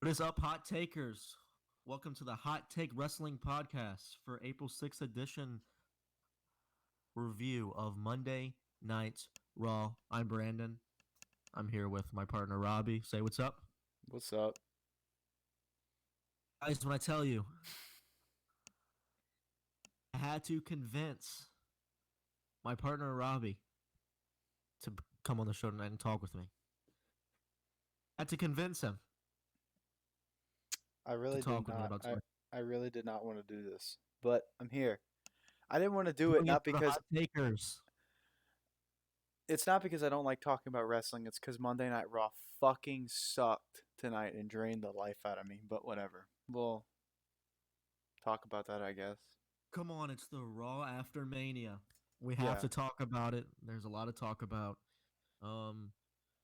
What is up, hot takers? Welcome to the Hot Take Wrestling Podcast for April 6th edition review of Monday Night Raw. I'm Brandon. I'm here with my partner Robbie. Say what's up. What's up? Guys, when I tell you, I had to convince my partner Robbie to come on the show tonight and talk with me. I had to convince him I to really did talk with me not. about I something. I really did not want to do this, but I'm here. I didn't want to do it Doing it not for the because hot takers. it's not because I don't like talking about wrestling. It's because Monday Night Raw fucking sucked tonight and drained the life out of me. But whatever. We'll talk about that, I guess. Come on, it's the Raw after Mania. We have Yeah. to talk about it. There's a lot to talk about. Um,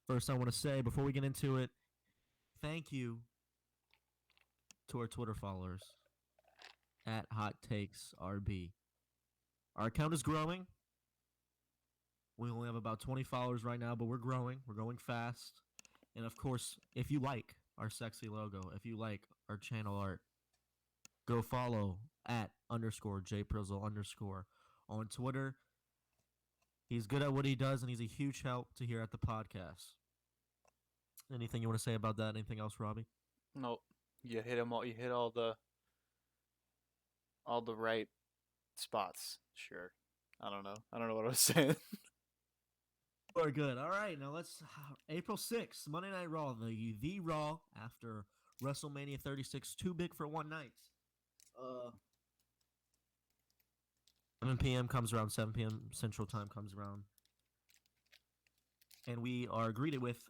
First, I want to say before we get into it, thank you to our Twitter followers at Hot Takes RB. Our account is growing. We only have about 20 followers right now, but we're growing. We're going fast. And of course, if you like our sexy logo, if you like our channel art, go follow at _JPrizzle_ on Twitter. He's good at what he does, and he's a huge help to hear at the podcast. Anything you want to say about that? Anything else, Robbie? Nope. You hit them all. You hit all the right spots. Sure. I don't know. I don't know what I was saying. We're good. All right, now let's April 6th, Monday Night Raw, the Raw after WrestleMania 36, too big for one night. 7 p.m. comes around, 7 p.m. Central Time comes around, and we are greeted with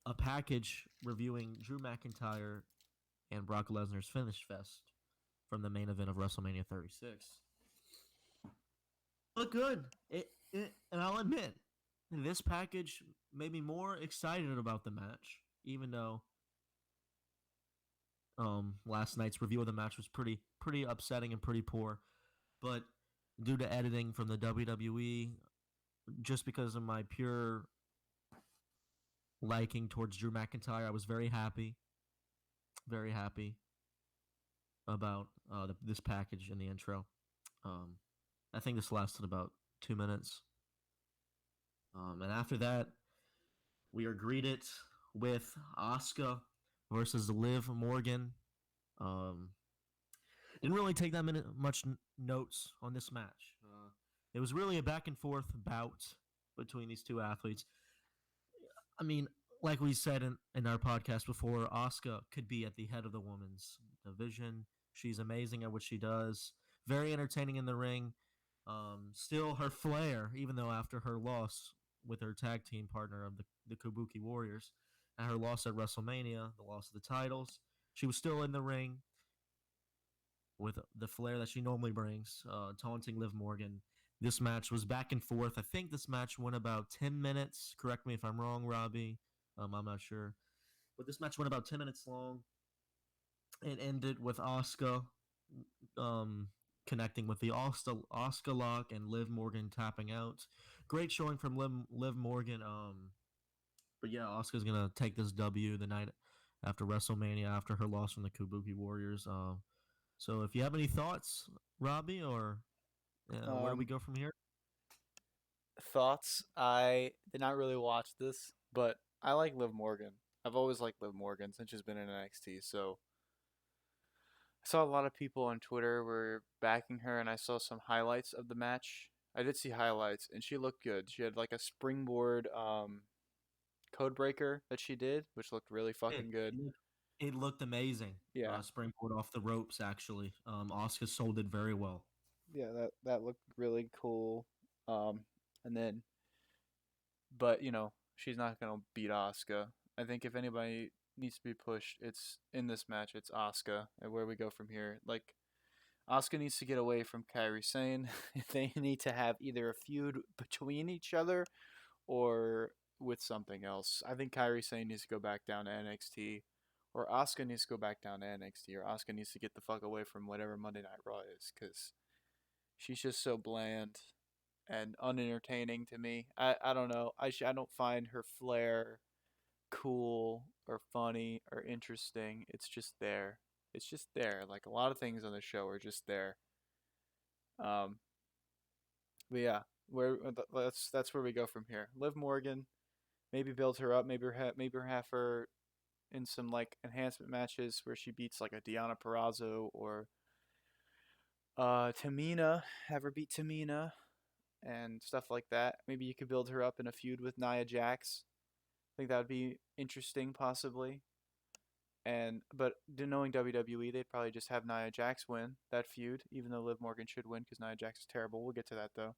a package reviewing Drew McIntyre and Brock Lesnar's Finish Fest from the main event of WrestleMania 36. Look good. And I'll admit, this package made me more excited about the match, even though last night's review of the match was pretty upsetting and pretty poor. But due to editing from the WWE, just because of my pure liking towards Drew McIntyre, I was very happy about this package in the intro. I think this lasted about 2 minutes. And after that, we are greeted with Asuka versus Liv Morgan. Didn't really take that much notes on this match. It was really a back and forth bout between these two athletes. I mean, like we said in our podcast before, Asuka could be at the head of the women's division. She's amazing at what she does. Very entertaining in the ring. Still, her flair, even though after her loss with her tag team partner of the Kabuki Warriors, and her loss at WrestleMania, the loss of the titles, she was still in the ring with the flair that she normally brings, taunting Liv Morgan. This match was back and forth. I think this match went about 10 minutes. Correct me if I'm wrong, Robbie. I'm not sure. But this match went about 10 minutes long. It ended with Asuka connecting with the Asuka lock and Liv Morgan tapping out. Great showing from Liv Morgan. But yeah, Asuka's going to take this W the night after WrestleMania, after her loss from the Kabuki Warriors. So if you have any thoughts, Robbie, or where do we um, go from here? Thoughts? I did not really watch this, but I like Liv Morgan. I've always liked Liv Morgan since she's been in NXT. So I saw a lot of people on Twitter were backing her, and I saw some highlights of the match. I did see highlights, and she looked good. She had like a springboard code breaker that she did, which looked really It, fucking good. it looked amazing. Yeah, Springboard off the ropes, actually. Asuka sold it very well. yeah, that looked really cool. Um, and then, but she's not gonna beat Asuka. I think if anybody needs to be pushed, it's in this match. It's Asuka, and where we go from here. Like Asuka needs to get away from Kairi Sane. They need to have either a feud between each other or with something else. I think Kairi Sane needs to go back down to NXT, or Asuka needs to go back down to NXT, or Asuka needs to get the fuck away from whatever Monday Night Raw is, because she's just so bland and unentertaining to me. I don't know. I don't find her flair cool or funny or interesting. It's just there. It's just there. Like a lot of things on the show are just there. Um, but yeah, where that's where we go from here. Liv Morgan, maybe build her up, maybe have her in some like enhancement matches where she beats like a Deonna Purrazzo or Tamina, have her beat Tamina and stuff like that. Maybe you could build her up in a feud with Nia Jax. I think that would be interesting, possibly. And but knowing WWE, they'd probably just have Nia Jax win that feud, even though Liv Morgan should win because Nia Jax is terrible. We'll get to that though.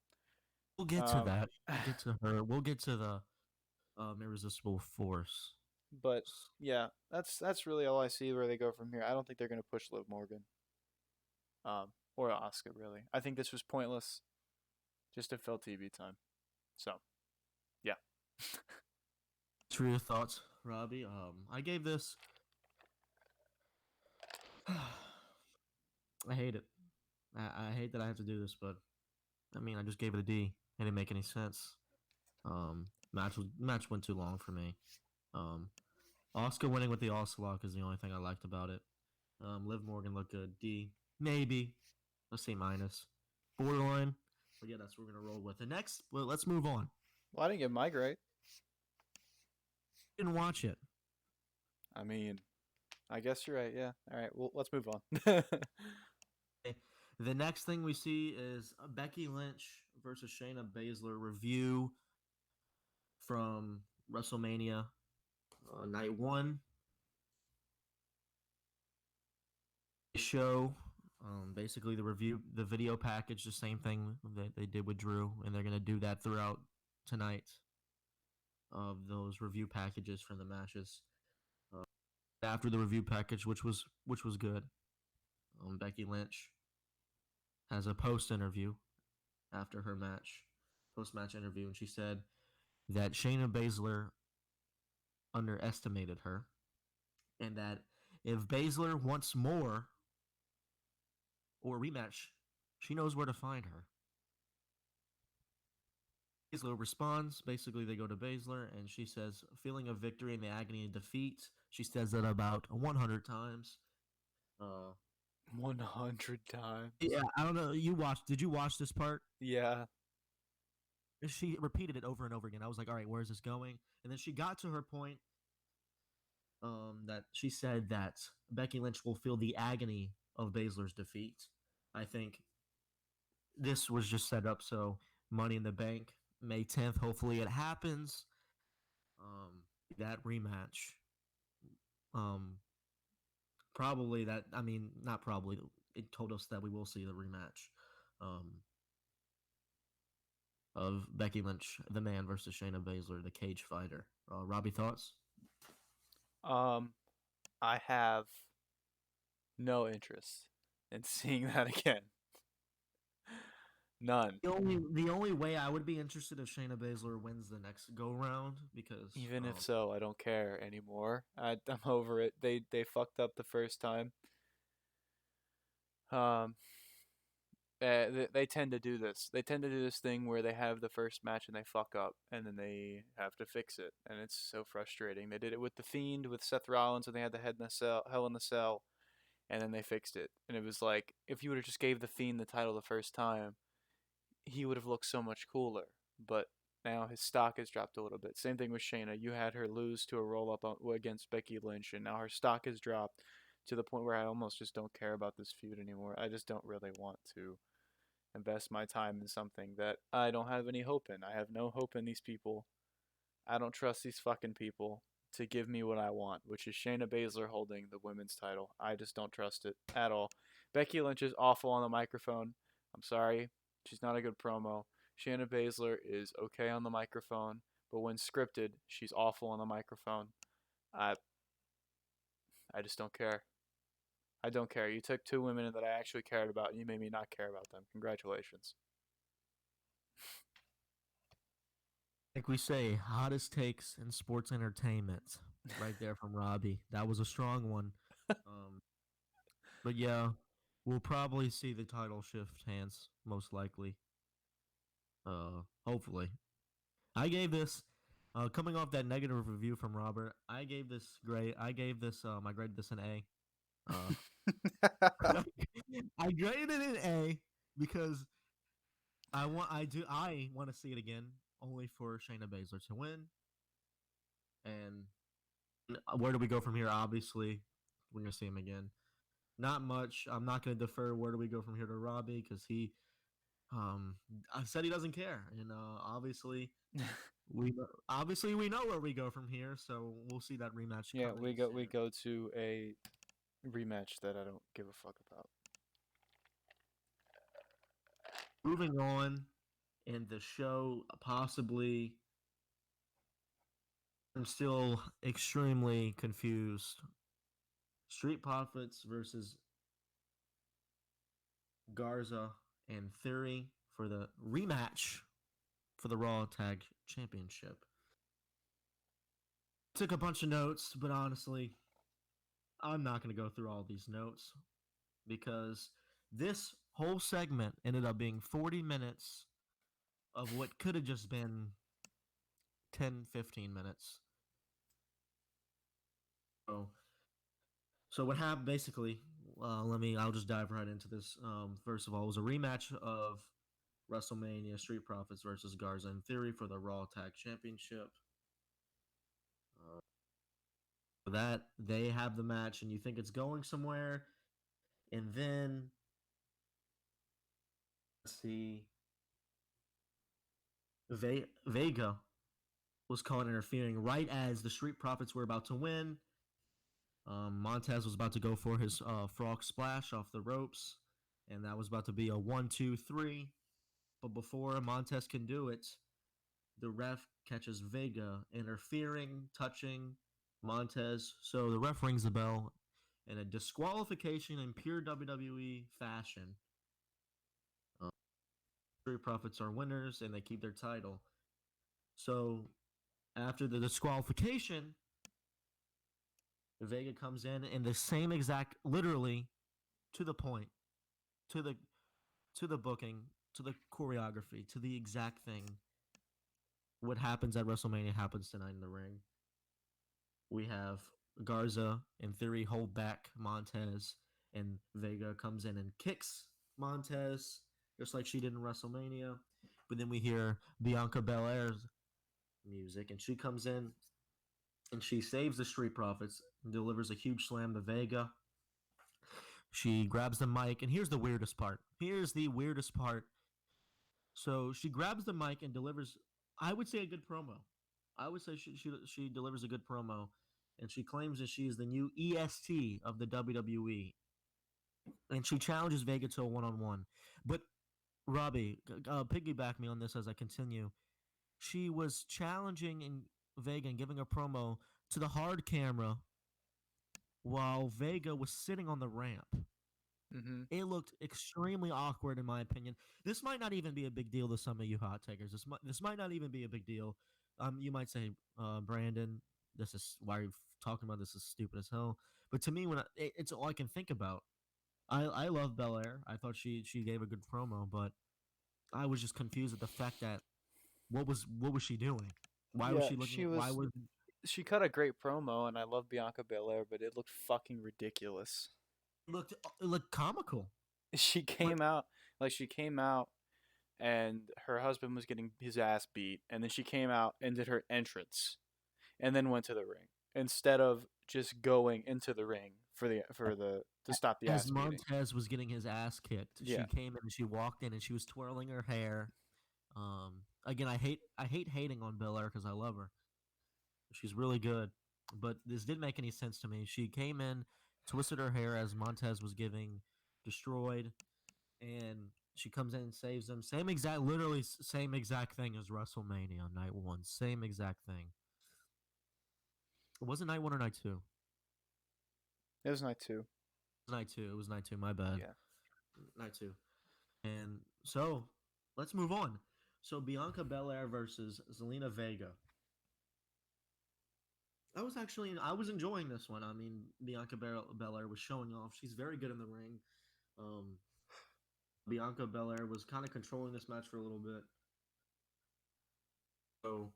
We'll get to Um, that. We'll get to her. We'll get to the irresistible force. but yeah, that's really all I see where they go from here. I don't think they're gonna push Liv Morgan, or Asuka really. I think this was pointless, just to fill TV time. So yeah, For your thoughts, Robbie. I gave this. I hate it. I hate that I have to do this, but I mean, I just gave it a D. It didn't make any sense. Match went too long for me. Um, Oscar winning with the Ocelot is the only thing I liked about it. Liv Morgan looked good. D, maybe. Let's say minus. Borderline. But yeah, that's what we're gonna roll with. The next, well, let's move on. well, I didn't get my grade. Didn't watch it. I mean, I guess you're right. Yeah. All right. Well, let's move on. The next thing we see is Becky Lynch versus Shayna Baszler review from WrestleMania Night 1. Show basically the video package, the same thing that they did with Drew, and they're going to do that throughout tonight of those review packages from the matches. After the review package, which was good, Becky Lynch has a post interview after her post match interview, and she said that Shayna Baszler underestimated her, and that if Baszler wants more or a rematch, she knows where to find her. Baszler responds. Basically, they go to Baszler, and she says, "Feeling of victory in the agony of defeat." She says that about 100 times. 100 times. Yeah, I don't know. Did you watch this part? Yeah. She repeated it over and over again. I was like, all right, where's this going? And then she got to her point that she said that Becky Lynch will feel the agony of Baszler's defeat. I think this was just set up so Money in the Bank, May 10th, hopefully it happens. That rematch. Probably that, I mean, not probably. It told us that we will see the rematch of Becky Lynch, the man, versus Shayna Baszler, the cage fighter. Robbie, thoughts? Um, I have no interest in seeing that again. None. The only way I would be interested if Shayna Baszler wins the next go round because Even if so, I don't care anymore. I'm over it. They fucked up the first time. Um, they tend to do this. They tend to do this thing where they have the first match and they fuck up, and then they have to fix it, and it's so frustrating. They did it with the Fiend with Seth Rollins, and they had the Hell in the Cell, and then they fixed it. And it was like if you would have just gave the Fiend the title the first time, he would have looked so much cooler. But now his stock has dropped a little bit. Same thing with Shayna. You had her lose to a roll up against Becky Lynch, and now her stock has dropped to the point where I almost just don't care about this feud anymore. I just don't really want to invest my time in something that I don't have any hope in. I have no hope in these people. I don't trust these fucking people to give me what I want, which is Shayna Baszler holding the women's title. I just don't trust it at all. Becky Lynch is awful on the microphone. I'm sorry. She's not a good promo. Shayna Baszler is okay on the microphone, but when scripted, she's awful on the microphone. I I just don't care. I don't care. You took two women that I actually cared about and you made me not care about them. Congratulations. like we say, hottest takes in sports entertainment, right there from Robbie. That was a strong one. Um, but yeah, we'll probably see the title shift hands most likely. Hopefully. I gave this Coming off that negative review from Robert, I gave this grade. I gave this. I graded this an A. Uh, I graded it an A because I want to see it again, only for Shayna Baszler to win. And where do we go from here? Obviously, we're gonna see him again. Not much. I'm not gonna defer. Where do we go from here to Robbie? Because he, um, I said he doesn't care, and obviously we know where we go from here. So we'll see that rematch Yeah, coming we soon. go to a rematch that I don't give a fuck about. Moving on, in the show, possibly, I'm still extremely confused. Street Profits versus Garza and Theory for the rematch for the Raw Tag Championship. Took a bunch of notes, but honestly, I'm not going to go through all these notes because this whole segment ended up being 40 minutes of what could have just been 10, 15 minutes. So, so what happened basically? I'll just dive right into this. First of all, it was a rematch of WrestleMania Street Profits versus Garza and Theory for the Raw Tag Championship. For that, they have the match, and you think it's going somewhere, and then let's see, Vega was caught interfering right as the Street Profits were about to win. Montez was about to go for his frog splash off the ropes, and that was about to be a 1, 2, 3. But before Montez can do it, the ref catches Vega interfering, touching Montez. So the ref rings the bell, and a disqualification in pure WWE fashion. Street Profits are winners, and they keep their title. So after the disqualification, Vega comes in the same exact, literally to the point, to the booking, to the choreography, to the exact thing. What happens at WrestleMania happens tonight in the ring. We have Garza and Theory hold back Montez, and Vega comes in and kicks Montez just like she did in WrestleMania. But then we hear Bianca Belair's music, and she comes in and she saves the Street Profits and delivers a huge slam to Vega. She grabs the mic, and here's the weirdest part. Here's the weirdest part. So she grabs the mic and delivers, I would say, a good promo. I would say she delivers a good promo, and she claims that she is the new EST of the WWE, and she challenges Vega to a one-on-one. But Robbie, piggyback me on this as I continue. She was challenging Vega and giving a promo to the hard camera while Vega was sitting on the ramp. Mm-hmm. It looked extremely awkward, in my opinion. This might not even be a big deal to some of you hot takers. This might not even be a big deal. You might say, Brandon, this is why are you talking about this is stupid as hell. But to me, it's all I can think about. I love Belair. I thought she gave a good promo, but I was just confused at the fact that what was she doing? Why was Yeah, she looking she at? Why was. was She cut a great promo, and I love Bianca Belair, but it looked fucking ridiculous. it looked comical? She But came out she came out, and her husband was getting his ass beat, and then she came out and did her entrance, and then went to the ring instead of just going into the ring for the to stop the as ass beating. Montez was getting his ass kicked, Yeah, she came in and she walked in and she was twirling her hair. Again, I hate hating on Belair because I love her. She's really good, but this didn't make any sense to me. She came in, twisted her hair as Montez was getting destroyed, and she comes in and saves him. Literally same exact thing as WrestleMania Night 1. Same exact thing. Was it Night 1 or Night 2? it was night two. It was Night 2. It was Night 2. My bad. Yeah, Night 2. And so let's move on. So Bianca Belair versus Zelina Vega. I was enjoying this one. I mean, Bianca Belair was showing off. She's very good in the ring. Um, Bianca Belair was kind of controlling this match for a little bit. So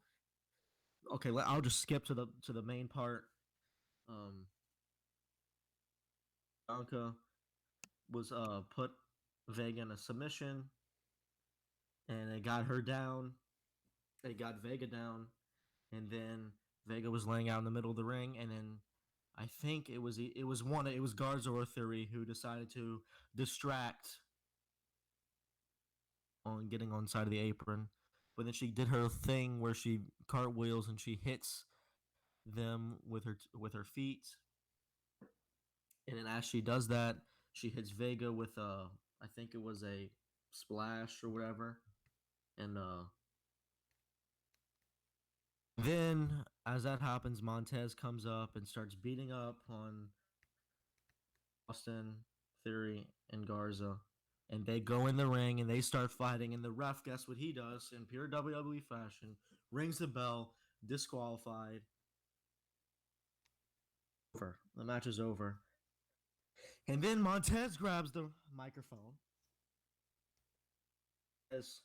okay, I'll just skip to the main part. Um, Bianca was put Vega in a submission, and it got her down. It got Vega down, and then Vega was laying out in the middle of the ring, and then I think it was Garza or Theory who decided to distract on getting on side of the apron, but then she did her thing where she cartwheels and she hits them with her feet, and then as she does that, she hits Vega with a I think it was a splash or whatever, and then as that happens, Montez comes up and starts beating up on Austin, Theory, and Garza. And they go in the ring and they start fighting. And the ref, guess what he does in pure WWE fashion? Rings the bell, disqualified. Over. The match is over. And then Montez grabs the microphone. Says,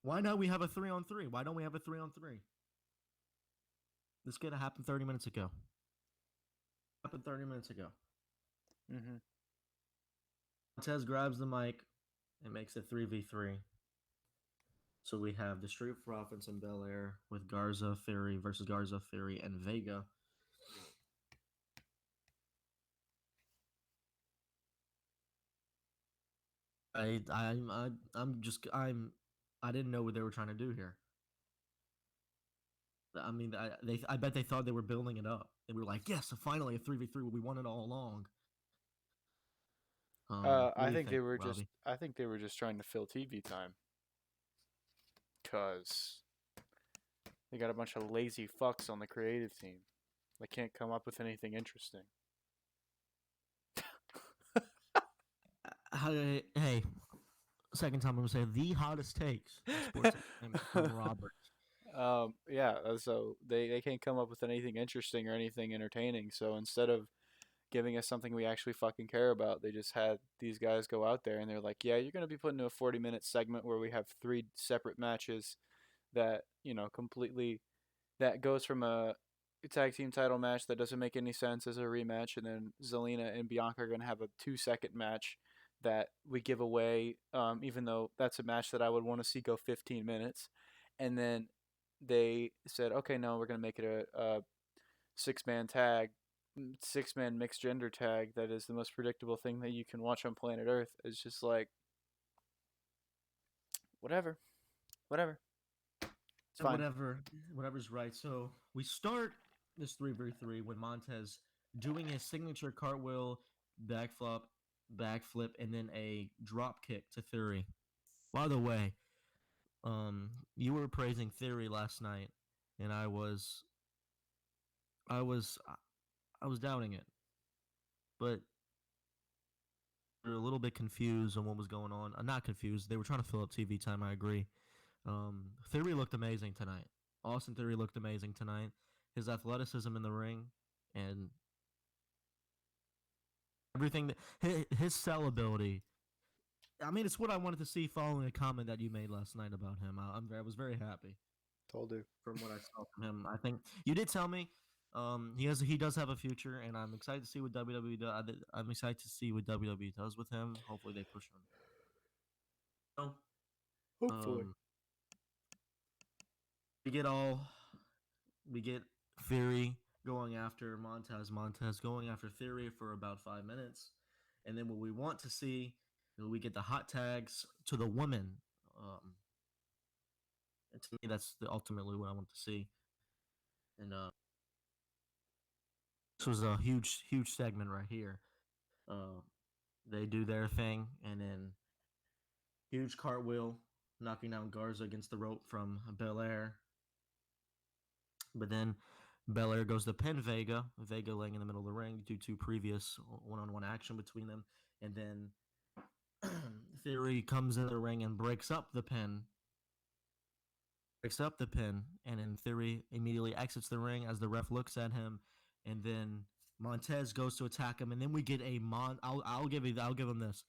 "Why not we have a 3-on-3? Why don't we have a 3-on-3? This could have happened 30 minutes ago. Happened 30 minutes ago." Mm-hmm. Montez grabs the mic and makes it 3v3. So we have the Street Profits in Bel Air with Garza Theory versus Garza Theory and Vega. I didn't know what they were trying to do here. I mean, I bet they thought they were building it up. They were like, yes, finally a 3v3. We won it all along. What I do you think think, they were Robbie? just trying to fill TV time, cause they got a bunch of lazy fucks on the creative team. They can't come up with anything interesting. Hey, second time I'm gonna say the hottest takes in sports entertainment from Robert. Yeah, so they can't come up with anything interesting or anything entertaining. So instead of giving us something we actually fucking care about, they just had these guys go out there and they're like, yeah, you're going to be put into a 40-minute segment where we have three separate matches that, completely, that goes from a tag team title match that doesn't make any sense as a rematch, and then Zelina and Bianca are going to have a 2-second match that we give away, even though that's a match that I would want to see go 15 minutes. And then they said, okay, no, we're going to make it a six-man tag, six-man mixed gender tag that is the most predictable thing that you can watch on planet Earth. It's just like, whatever, whatever. It's fine. Whatever's right. So we start this 3v3 with Montez doing his signature cartwheel, backflip, and then a drop kick to Theory. By the way, you were praising Theory last night, and I was, I was doubting it, but we were a little bit confused on what was going on. Not confused. They were trying to fill up TV time. I agree. Theory looked amazing tonight. Austin Theory looked amazing tonight. His athleticism in the ring and everything his sell ability. I mean, it's what I wanted to see following a comment that you made last night about him. I was very happy Told you. from what I saw from him. I think you did tell me he does have a future, and I'm excited to see what WWE does. I'm excited to see what WWE does with him. Hopefully, they push him. So, Hopefully. um, we get all we get Theory going after Montez going after Theory for about 5 minutes, and then what we want to see, we get the hot tags to the women. And to me, that's ultimately what I want to see. And this was a huge segment right here. Uh, they do their thing, and then huge cartwheel, knocking down Garza against the rope from Bel Air. But then Belair goes to pin Vega. Vega laying in the middle of the ring due to previous one-on-one action between them. And then Theory comes in the ring and breaks up the pin. And then Theory immediately exits the ring as the ref looks at him. And then Montez goes to attack him. And then we get a I'll give him this.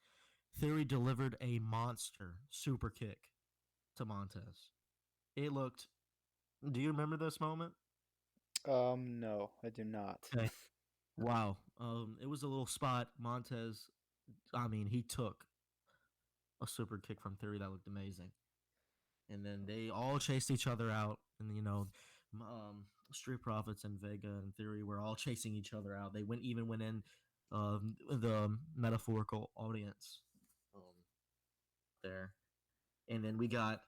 Theory delivered a monster super kick to Montez. It looked. Do you remember this moment? No, I do not. Okay. Wow. It was a little spot. Montez, I mean, he took a super kick from Theory that looked amazing. And then they all chased each other out. And, Street Profits and Vega and Theory were all chasing each other out. They went in the metaphorical audience um, there. And then we got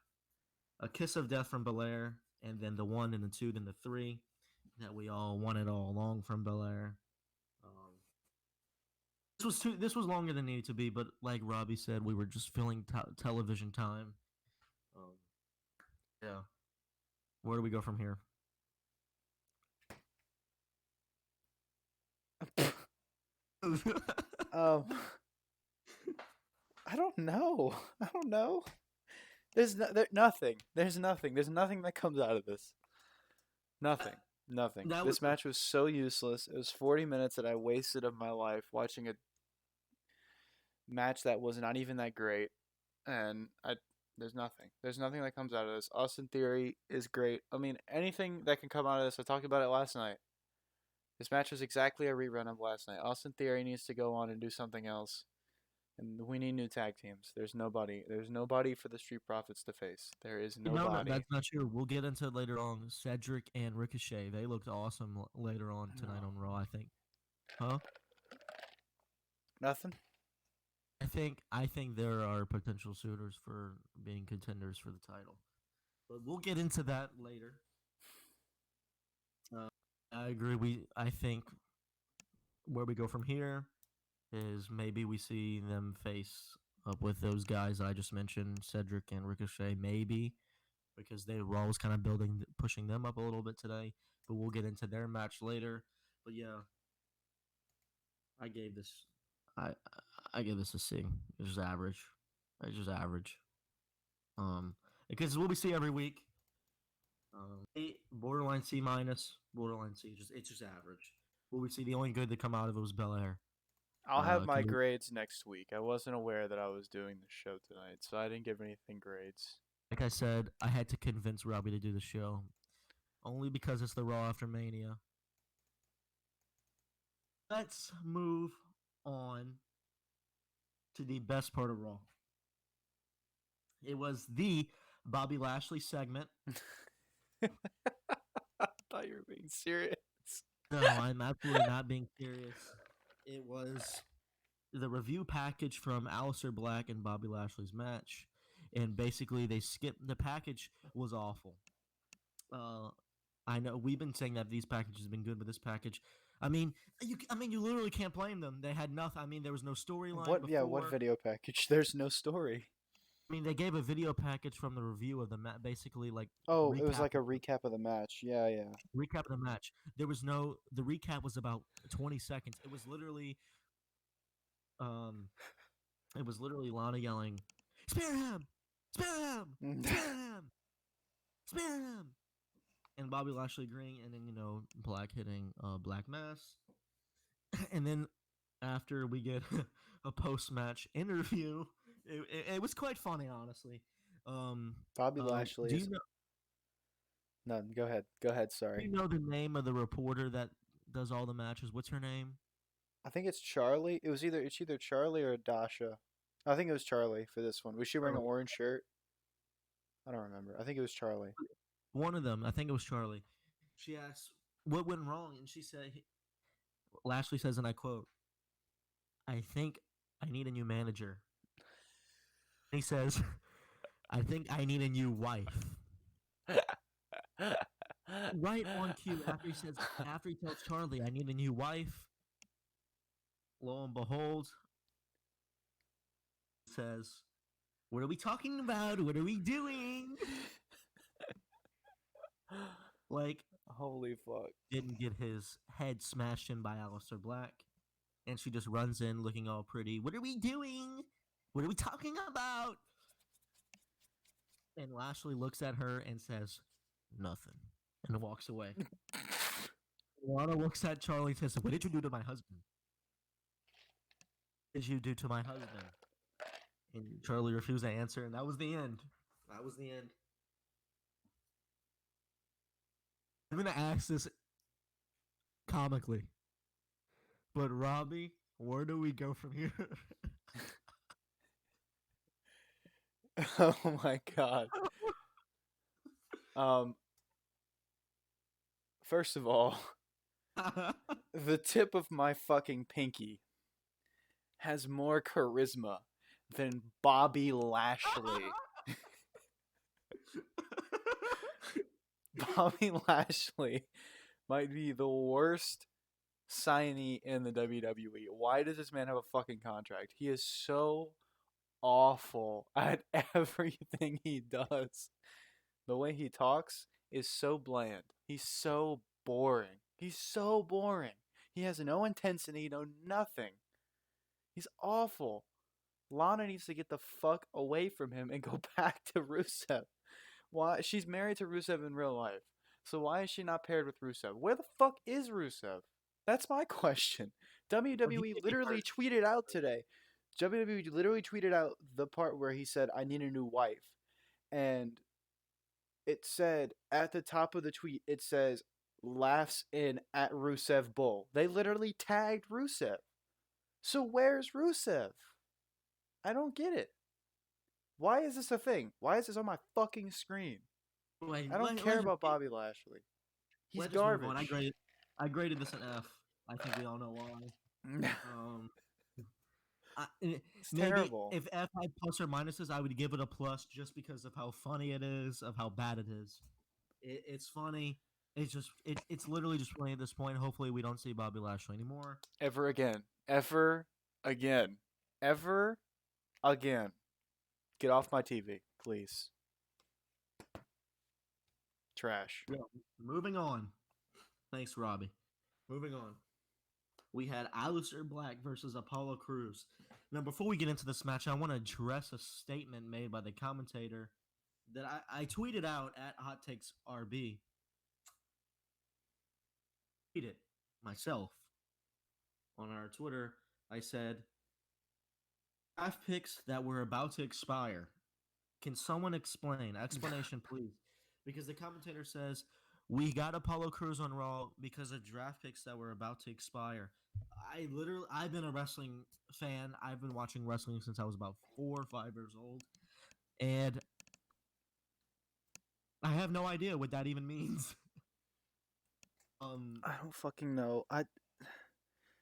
a kiss of death from Belair, and then the 1 and the 2, then the 3 that we all wanted all along from Belair. Um, this was longer than it needed to be, but like Robbie said, we were just filling television time. Um, yeah. Where do we go from here? um, I don't know. I don't know. Nothing. There's nothing. There's nothing that comes out of this. Nothing. Nothing. This match was so useless. It was 40 minutes that I wasted of my life watching a match that was not even that great, and there's nothing. There's nothing that comes out of this. Austin Theory is great. I mean, anything that can come out of this. I talked about it last night. This match was exactly a rerun of last night. Austin Theory needs to go on and do something else. And we need new tag teams. There's nobody. There's nobody for the Street Profits to face. There is nobody. No, that's not true. We'll get into it later on. Cedric and Ricochet, they looked awesome later on tonight on Raw, I think. Huh? Nothing? I think there are potential suitors for being contenders for the title. But we'll get into that later. I agree. I think where we go from here is maybe we see them face up with those guys I just mentioned, Cedric and Ricochet, maybe, because they were always kind of pushing them up a little bit today. But we'll get into their match later. But yeah, I gave this, I I gave this a C. It's just average. It's just average. Because what we see every week. Borderline C minus, borderline C. It's just average. What we see, the only good that come out of it was Belair. I'll have my grades next week. I wasn't aware that I was doing the show tonight, so I didn't give anything grades. Like I said, I had to convince Robbie to do the show, only because it's the Raw after Mania. Let's move on to the best part of Raw. It was the Bobby Lashley segment. I thought you were being serious. No, I'm absolutely not being serious. It was the review package from Aleister Black and Bobby Lashley's match, and basically they skipped. The package was awful. I know we've been saying that these packages have been good, but this package, you literally can't blame them. They had nothing. I mean, there was no storyline. What video package? There's no story. I mean, they gave a video package from the review of the match, basically like. Oh, it was like a recap of the match. Yeah. Recap of the match. The recap was about 20 seconds. It was literally, Lana yelling, "Spare him! Spare him! Spare him! Spare him!" And Bobby Lashley agreeing, and then Black hitting Black Mass, and then after we get a post-match interview. It was quite funny, honestly. Bobby Lashley. Do you know? No, go ahead. Go ahead. Sorry. Do you know the name of the reporter that does all the matches? What's her name? I think it's Charlie. It's either Charlie or Dasha. I think it was Charlie for this one. Was she wearing an orange shirt? I don't remember. I think it was Charlie. One of them. I think it was Charlie. She asked what went wrong, and she said, Lashley says, and I quote, "I think I need a new manager." He says, "I think I need a new wife." Right on cue, after he tells Charlie, "I need a new wife," lo and behold, he says, "What are we talking about? What are we doing?" Like, holy fuck. Didn't get his head smashed in by Aleister Black. And she just runs in looking all pretty. "What are we doing? What are we talking about?" And Lashley looks at her and says, "Nothing," and walks away. Lana looks at Charlie and says, "What did you do to my husband? What did you do to my husband?" And Charlie refused to answer, and that was the end. I'm going to ask this comically. But Robbie, where do we go from here? Oh my god. Um, first of all, the tip of my fucking pinky has more charisma than Bobby Lashley. Bobby Lashley might be the worst signee in the WWE. Why does this man have a fucking contract? He is so awful at everything he does. The way he talks is so bland. He's so boring. He's so boring. He has no intensity, no nothing. He's awful. Lana needs to get the fuck away from him and go back to Rusev. Why? She's married to Rusev in real life. So why is she not paired with Rusev? Where the fuck is Rusev? That's my question. Well, he WWE may be literally hurt. tweeted out today. WWE literally tweeted out the part where he said, "I need a new wife." And it said at the top of the tweet, it says, "Laughs in at Rusev Bull." They literally tagged Rusev. So where's Rusev? I don't get it. Why is this a thing? Why is this on my fucking screen? Wait, I don't care about Bobby Lashley. He's let's just move on. garbage. I graded this an F. I think we all know why. Um, He's maybe terrible. if F had plus or minuses, I would give it a plus just because of how funny it is, of how bad it is. It's funny. It's literally just funny at this point. Hopefully, we don't see Bobby Lashley anymore. Ever again. Ever again. Ever again. Get off my TV, please. Trash. Yeah. Moving on. Thanks, Robbie. Moving on. We had Aleister Black versus Apollo Crews. Now, before we get into this match, I want to address a statement made by the commentator that I tweeted out at Hot Takes RB. Tweet it myself on our Twitter. I said, draft picks that were about to expire. Can someone explain? Explanation, please. Because the commentator says, we got Apollo Crews on Raw because of draft picks that were about to expire. I've been a wrestling fan. I've been watching wrestling since I was about 4 or 5 years old. And I have no idea what that even means. I don't fucking know. I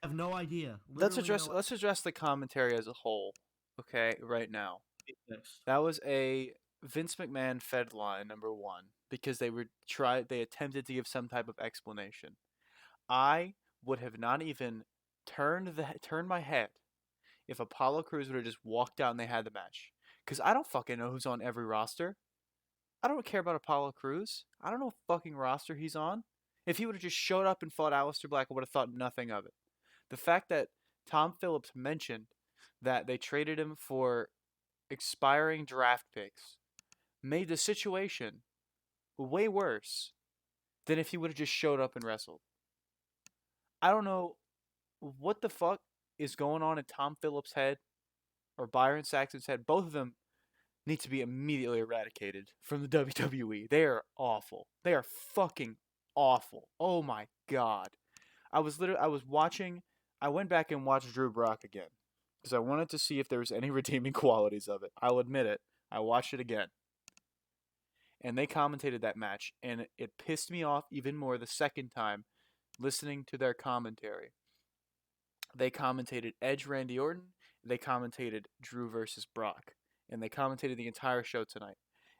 have no idea. Let's address the commentary as a whole. Okay, right now. That was a Vince McMahon fed line, number one, because they attempted to give some type of explanation. I would have not even turned my head if Apollo Crews would have just walked out and they had the match. Because I don't fucking know who's on every roster. I don't care about Apollo Crews. I don't know what fucking roster he's on. If he would have just showed up and fought Aleister Black, I would have thought nothing of it. The fact that Tom Phillips mentioned that they traded him for expiring draft picks made the situation way worse than if he would have just showed up and wrestled. I don't know what the fuck is going on in Tom Phillips' head or Byron Saxton's head. Both of them need to be immediately eradicated from the WWE. They are awful. They are fucking awful. Oh my god. I went back and watched Drew Brock again because I wanted to see if there was any redeeming qualities of it. I'll admit it. I watched it again. And they commentated that match, and it pissed me off even more the second time listening to their commentary. They commentated Edge Randy Orton, they commentated Drew versus Brock, and they commentated the entire show tonight.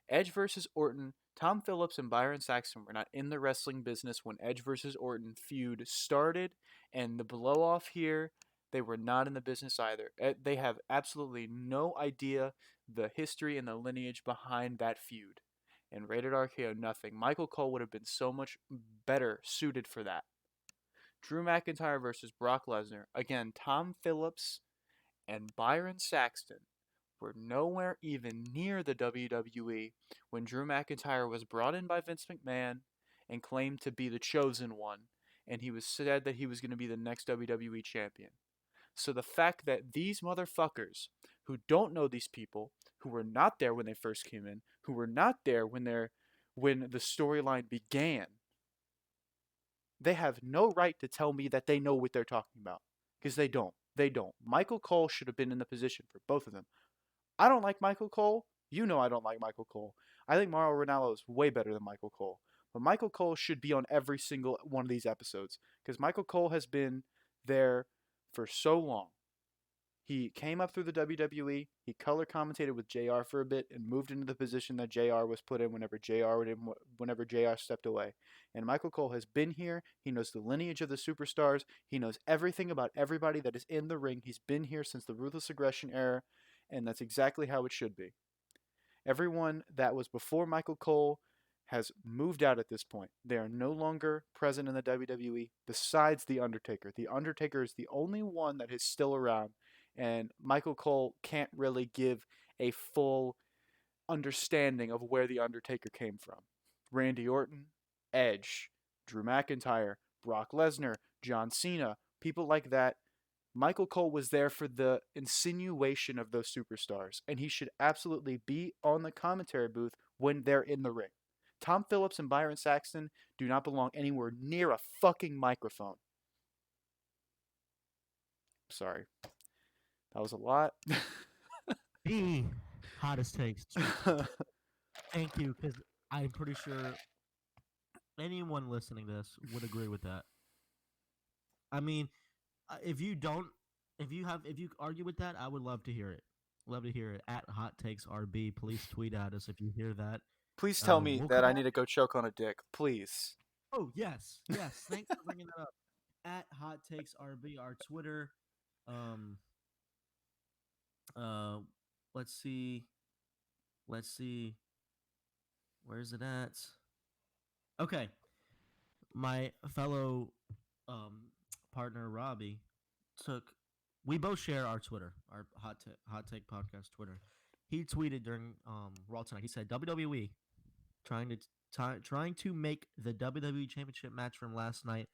Edge versus Orton, Tom Phillips and Byron Saxton were not in the wrestling business when Edge versus Orton feud started, and the blow off here, they were not in the business either. They have absolutely no idea the history and the lineage behind that feud. And Rated RKO, nothing. Michael Cole would have been so much better suited for that. Drew McIntyre versus Brock Lesnar. Again, Tom Phillips and Byron Saxton were nowhere even near the WWE when Drew McIntyre was brought in by Vince McMahon and claimed to be the chosen one, and he was said that he was going to be the next WWE champion. So the fact that these motherfuckers who don't know these people, who were not there when they first came in, who were not there when the storyline began, they have no right to tell me that they know what they're talking about because they don't. They don't. Michael Cole should have been in the position for both of them. I don't like Michael Cole. You know I don't like Michael Cole. I think Mauro Ranallo is way better than Michael Cole. But Michael Cole should be on every single one of these episodes because Michael Cole has been there for so long. He came up through the WWE. He color commentated with JR for a bit and moved into the position that JR was put in whenever JR stepped away. And Michael Cole has been here. He knows the lineage of the superstars. He knows everything about everybody that is in the ring. He's been here since the Ruthless Aggression era, and that's exactly how it should be. Everyone that was before Michael Cole has moved out at this point. They are no longer present in the WWE besides The Undertaker. The Undertaker is the only one that is still around, and Michael Cole can't really give a full understanding of where The Undertaker came from. Randy Orton, Edge, Drew McIntyre, Brock Lesnar, John Cena, people like that. Michael Cole was there for the insinuation of those superstars, and he should absolutely be on the commentary booth when they're in the ring. Tom Phillips and Byron Saxton do not belong anywhere near a fucking microphone. Sorry. That was a lot. The hottest takes. Thank you, because I'm pretty sure anyone listening to this would agree with that. I mean, if you don't, if you argue with that, I would love to hear it. Love to hear it at Hot Takes RB. Please tweet at us if you hear that. Please tell me We'll that come I on. need to go choke on a dick. Please. Oh yes, yes. Thanks for bringing that up. At Hot Takes RB, our Twitter. Um. Uh. Let's see. Let's see. Where's it at? Okay. My fellow partner Robbie took. We both share our Twitter, our Hot Take Podcast Twitter. He tweeted during Raw tonight. He said WWE trying to make the WWE Championship match from last night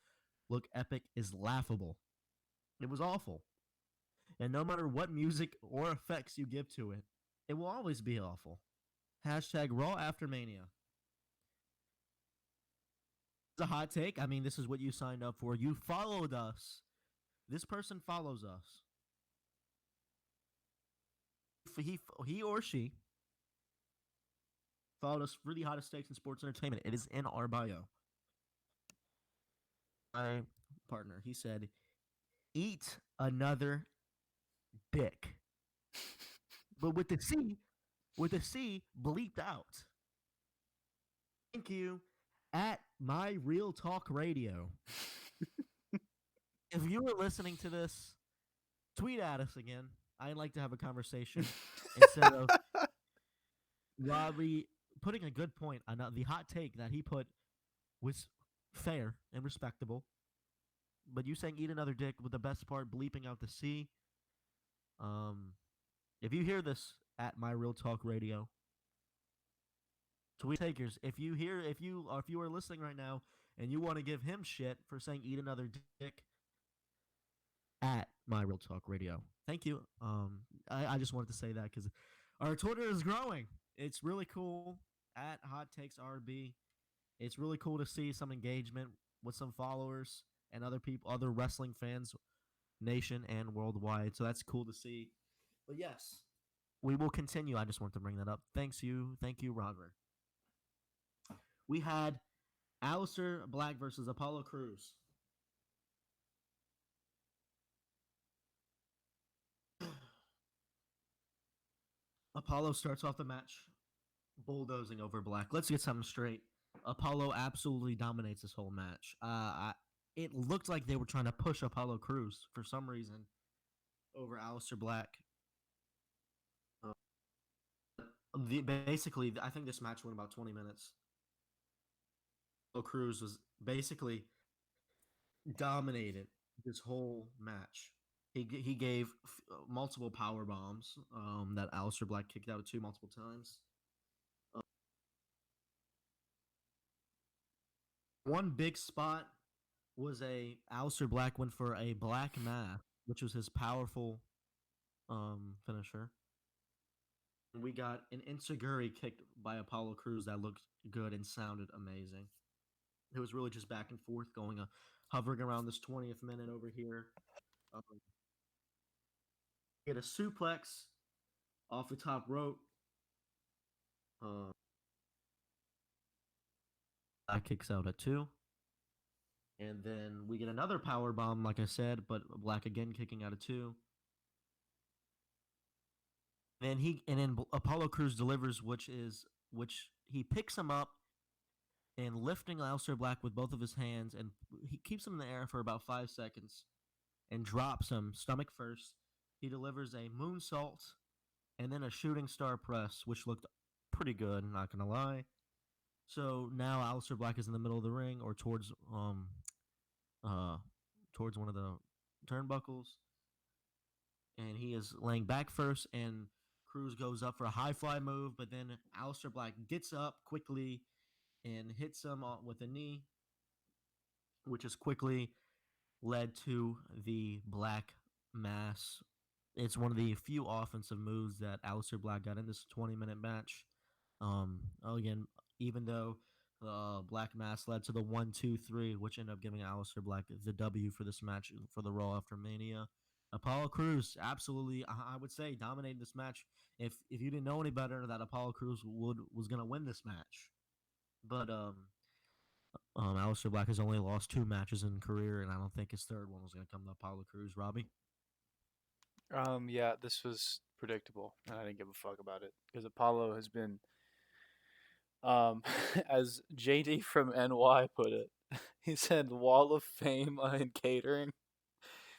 look epic is laughable. It was awful, and no matter what music or effects you give to it, it will always be awful. Hashtag Raw After Mania. It's a hot take. I mean, this is what you signed up for. You followed us. This person follows us. He or she followed us for the hottest takes in sports entertainment. It is in our bio. My partner, he said, "Eat another dick," but with the C bleeped out. Thank you. At My Real Talk Radio. If you were listening to this, tweet at us again. I'd like to have a conversation instead of Robbie putting a good point on the hot take that he put was fair and respectable. But you saying eat another dick with the best part bleeping out the C. If you hear this at My Real Talk Radio, tweet takers. If you are listening right now and you want to give him shit for saying eat another dick, at My Real Talk Radio. Thank you. I just wanted to say that because our Twitter is growing. It's really cool. At Hot Takes RB. It's really cool to see some engagement with some followers and other people, other wrestling fans, nation and worldwide. So that's cool to see. But yes, we will continue. I just wanted to bring that up. Thank you, Robert. We had Aleister Black versus Apollo Crews. Apollo starts off the match bulldozing over Black. Let's get something straight. Apollo absolutely dominates this whole match. It looked like they were trying to push Apollo Crews for some reason over Aleister Black. Basically, I think this match went about 20 minutes. Apollo Crews was basically dominated this whole match. He gave multiple power bombs that Aleister Black kicked out to multiple times. One big spot was Aleister Black went for a Black Mass, which was his powerful finisher. We got an Enziguri kicked by Apollo Crews that looked good and sounded amazing. It was really just back and forth, hovering around this 20th minute over here. Um, Get a suplex off the top rope. Uh, Black kicks out at 2. And then we get another power bomb, like I said, but Black again kicking out at 2. And then Apollo Crews delivers, which he picks him up and lifting Aleister Black with both of his hands, and he keeps him in the air for about 5 seconds and drops him stomach first. He delivers a moonsault and then a shooting star press, which looked pretty good, not gonna lie. So now Aleister Black is in the middle of the ring or uh towards one of the turnbuckles, and he is laying back first, and Cruz goes up for a high fly move, but then Aleister Black gets up quickly and hits him with a knee, which is quickly led to the Black Mass. It's one of the few offensive moves that Aleister Black got in this 20-minute match. Again, even though Black Mass led to the 1-2-3, which ended up giving Aleister Black the W for this match for the Raw after Mania. Apollo Crews absolutely, I would say, dominated this match. If you didn't know any better, that Apollo Crews was gonna win this match, but Aleister Black has only lost 2 matches in career, and I don't think his third one was gonna come to Apollo Crews. Robbie. Yeah, this was predictable, and I didn't give a fuck about it because Apollo has been, as JD from NY put it, he said Wall of Fame in catering,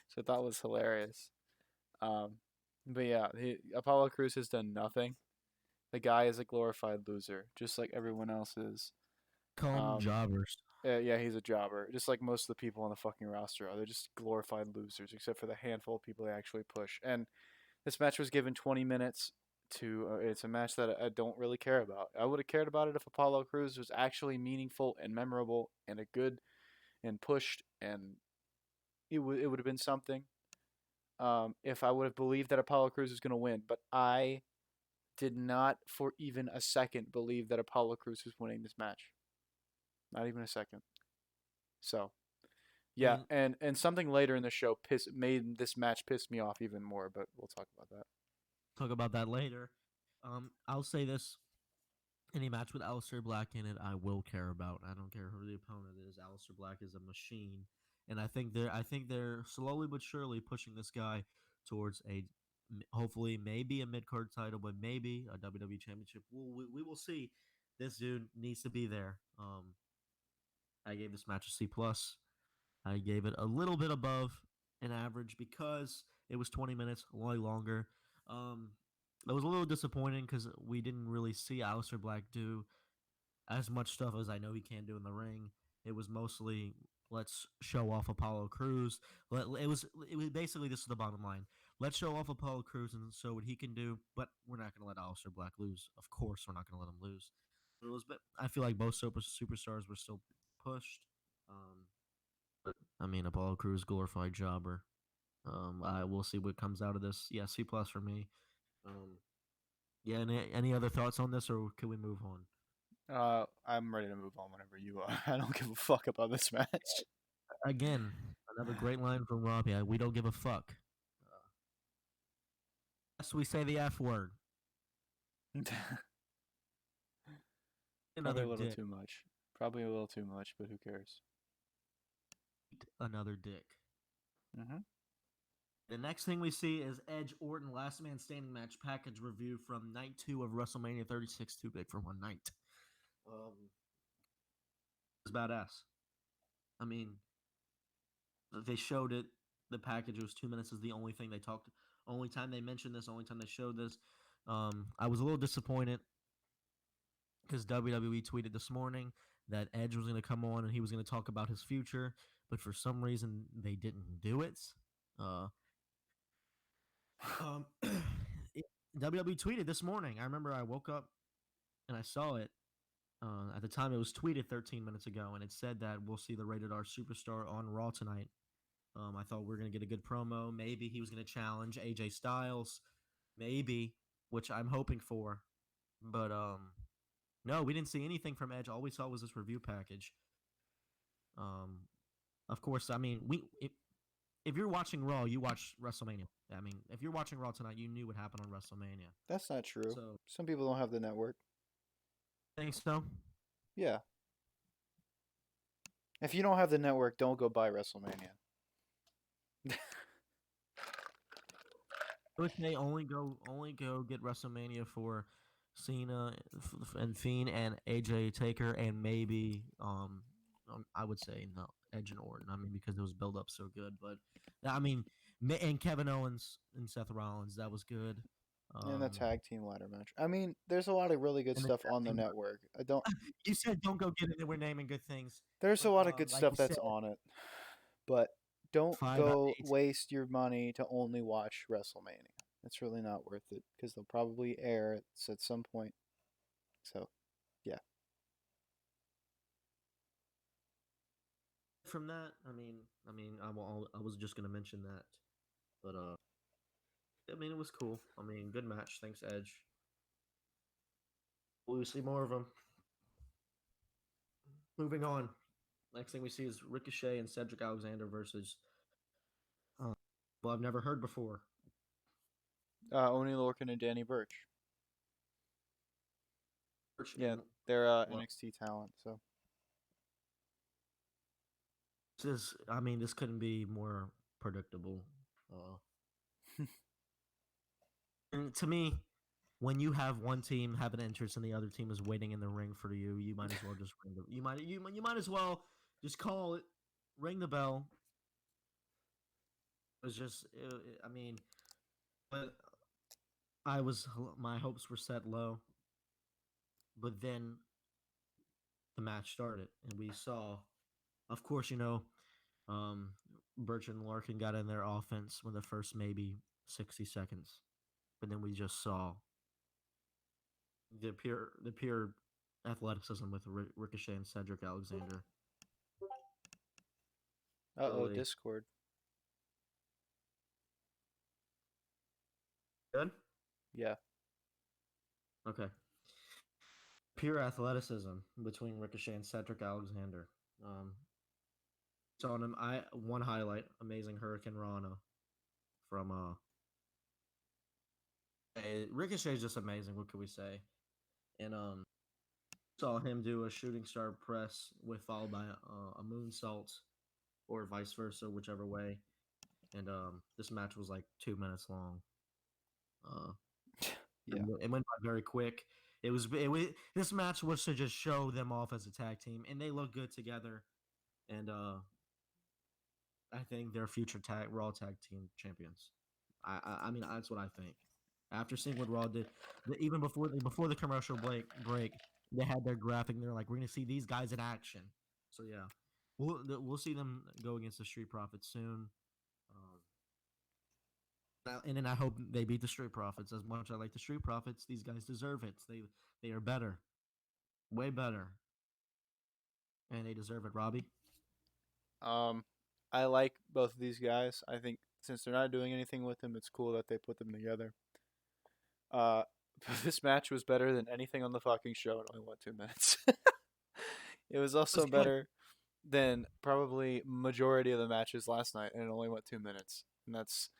so I thought was hilarious. Um, but yeah, Apollo Crews has done nothing. The guy is a glorified loser, just like everyone else is. Call them Um, jobbers. yeah, he's a jobber, just like most of the people on the fucking roster are. They're just glorified losers, except for the handful of people they actually push. And this match was given 20 minutes to. It's a match that I don't really care about. I would have cared about it if Apollo Crews was actually meaningful and memorable and a good and pushed, and it would have been something. If I would have believed that Apollo Crews was going to win, but I did not for even a second believe that Apollo Crews was winning this match. Not even a second. So I yeah, mean, and something later in the show made this match piss me off even more, but we'll talk about that. talk about that later. I'll say this: any match with Aleister Black in it, I will care about. I don't care who the opponent is. Aleister Black is a machine, and I think they're slowly but surely pushing this guy towards hopefully maybe a mid card title, but maybe a WWE Championship. We will see. This dude needs to be there. I gave this match a C plus. I gave it a little bit above an average because it was 20 minutes, way longer. Um, it was a little disappointing because we didn't really see Aleister Black do as much stuff as I know he can do in the ring. It was mostly let's show off Apollo Crews. It was basically, this is the bottom line. Let's show off Apollo Crews and show what he can do, but we're not going to let Aleister Black lose. Of course, we're not going to let him lose. But I feel like both superstars were still pushed. I mean, Apollo Crews, glorified jobber. I will see what comes out of this. Yeah, C plus for me. Um, yeah. Any other thoughts on this, or can we move on? I'm ready to move on whenever you are. I don't give a fuck about this match. Again, another great line from Robbie. We don't give a fuck. Yes, we say the F word. Probably Another a little dick. too much. Probably a little too much, but who cares? Another dick. Mm-hmm. The next thing we see is Edge Orton last man standing match package review from night 2 of WrestleMania 36. Too big for one night. It's badass. I mean, they showed it. The package, it was 2 minutes. Is the only thing they talked. Only time they mentioned this. Only time they showed this. I was a little disappointed because WWE tweeted this morning that Edge was going to come on and he was going to talk about his future, but for some reason they didn't do it. Uh, um, WWE tweeted this morning. I remember I woke up and I saw it. At the time, it was tweeted 13 minutes ago, and it said that we'll see the Rated R Superstar on Raw tonight. I thought we were going to get a good promo. Maybe he was going to challenge AJ Styles, maybe, which I'm hoping for. But no, we didn't see anything from Edge. All we saw was this review package. Of course, I mean, if you're watching Raw, you watch WrestleMania. I mean, if you're watching Raw tonight, you knew what happened on WrestleMania. That's not true. So, Some people don't have the network. think so. Yeah. If you don't have the network, don't go buy WrestleMania. I would say only go get WrestleMania for Cena and Fiend and AJ Taker and maybe I would say no Edge and Orton. I mean because it was built up so good, but I mean and Kevin Owens and Seth Rollins that was good. And the Um, tag team ladder match. I mean, there's a lot of really good and the stuff tag on the team. network. I don't. You said don't go get it. And we're naming good things, There's a but lot of good like stuff you said, that's on it, but don't 5 out of go 8. waste your money to only watch WrestleMania. It's really not worth it because they'll probably air it at some point. So, yeah. From that, I was just gonna mention that, but I mean, it was cool. I mean, good match. Thanks, Edge. We'll see more of them. Moving on. Next thing we see is Ricochet and Cedric Alexander versus. Uh, well, I've never heard before. Oni Lorcan and Danny Burch. Birch Yeah, and they're well, NXT talent. So, I mean, this couldn't be more predictable. Uh, and to me, when you have one team have an entrance and the other team is waiting in the ring for you, you might as well just ring the, you might as well just call it, ring the bell. It was just, I mean, but my hopes were set low, but then the match started and we saw, of course, um, Birch and Larkin got in their offense with the first maybe 60 seconds, but then we just saw the pure athleticism with Ricochet and Cedric Alexander. Really Discord. good. Yeah. Okay, pure athleticism between Ricochet and Cedric Alexander. Um, saw him. I one highlight, amazing Hurricane Rana from Ricochet is just amazing. What could we say? And saw him do a shooting star press with followed by a moonsault or vice versa, whichever way. And this match was like 2 minutes long. Uh, Yeah. it went by very quick. This match was to just show them off as a tag team, and they look good together. And I think they're future Raw tag team champions. I mean that's what I think. After seeing what Raw did, even before the commercial break, they had their graphic. And they're like, we're gonna see these guys in action. So yeah, we'll see them go against the Street Profits soon. And then I hope they beat the Street Profits. As much as I like the Street Profits, these guys deserve it. They are better, way better, and they deserve it. Robbie, Um, I like both of these guys. I think since they're not doing anything with them, it's cool that they put them together. Uh, this match was better than anything on the fucking show. It only went 2 minutes. It was it was also good. better than probably majority of the matches last night, and it only went 2 minutes. And that's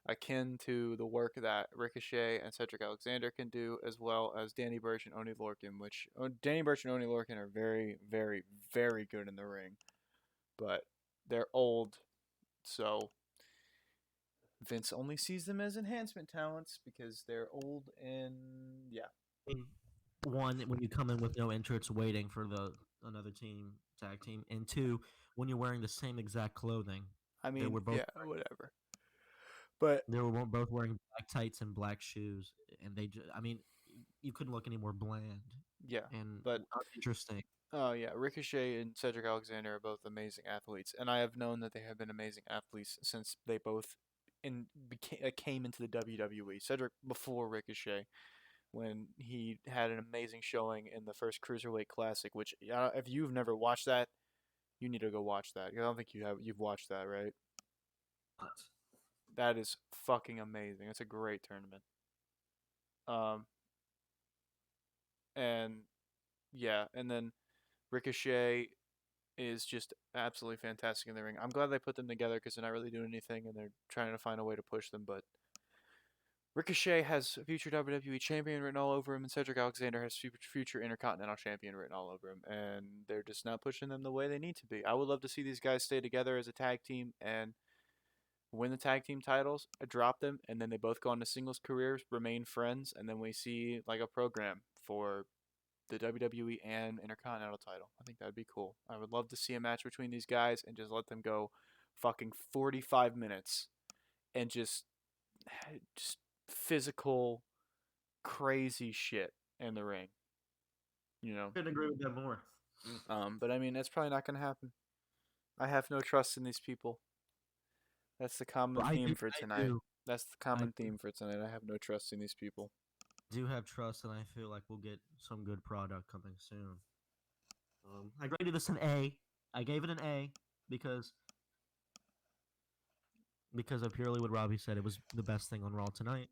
akin to the work that Ricochet and Cedric Alexander can do, as well as Danny Burch and Oni Lorcan. Which Danny Burch and Oni Lorcan are very, very, very good in the ring, but they're old, so Vince only sees them as enhancement talents because they're old and yeah. One, when you come in with no entrance, waiting for the another team tag team, and two, when you're wearing the same exact clothing. I They mean, were both yeah, whatever. But they were both wearing black tights and black shoes, and I mean, you couldn't look any more bland yeah, and but interesting. oh yeah, Ricochet and Cedric Alexander are both amazing athletes, and I have known that they have been amazing athletes since they both came into the WWE. Cedric before Ricochet, when he had an amazing showing in the first Cruiserweight Classic. Which, if you've never watched that, you need to go watch that. I don't think you have. You've watched that, right? That is fucking amazing. It's a great tournament. Um, and yeah, and then Ricochet. is just absolutely fantastic in the ring. I'm glad they put them together because they're not really doing anything and they're trying to find a way to push them. But Ricochet has future WWE champion written all over him, and Cedric Alexander has future Intercontinental champion written all over him. And they're just not pushing them the way they need to be. I would love to see these guys stay together as a tag team and win the tag team titles, drop them, and then they both go on to singles careers, remain friends, and then we see like a program for the WWE and Intercontinental title. I think that'd be cool. I would love to see a match between these guys and just let them go fucking 45 minutes and just physical crazy shit in the ring, you know. Couldn't agree with that more. But I mean, that's probably not going to happen. I have no trust in these people. That's the common theme for tonight. That's the common theme for tonight. I have no trust in these people. Do have trust, and I feel like we'll get some good product coming soon. I graded this an A. I gave it an A because of purely what Robbie said. It was the best thing on Raw tonight,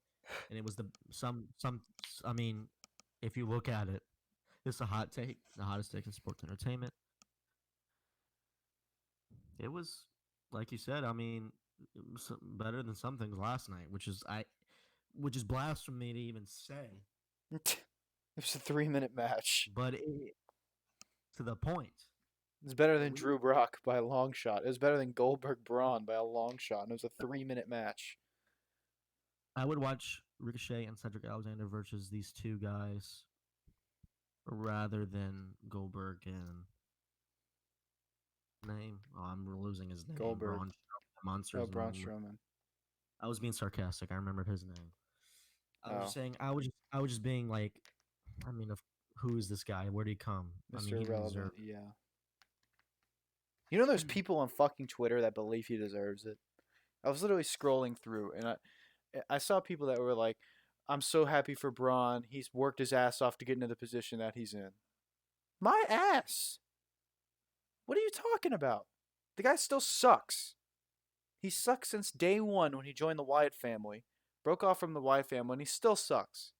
and it was the some. I mean, if you look at it, it's a hot take, the hottest take in sports entertainment. It was, like you said. I mean, it was better than some things last night, which is blasphemy to even say. It was a 3-minute match, but to the point. It's better than Drew Brock by a long shot. It was better than Goldberg Braun by a long shot, and it was a 3-minute match. I would watch Ricochet and Cedric Alexander versus these two guys rather than Goldberg and name. Oh, I'm losing his name. Goldberg. Monsters. Braun Strowman. I was being sarcastic. I remembered his name. I was just saying. I was just being like, I mean, who is this guy? Where did he come? Mr. I mean, Irrelevant. Yeah. You know, there's people on fucking Twitter that believe he deserves it. I was literally scrolling through, and I saw people that were like, "I'm so happy for Braun. He's worked his ass off to get into the position that he's in." My ass. What are you talking about? The guy still sucks. He sucks since day one when he joined the Wyatt family. Broke off from the Wyatt family, and he still sucks.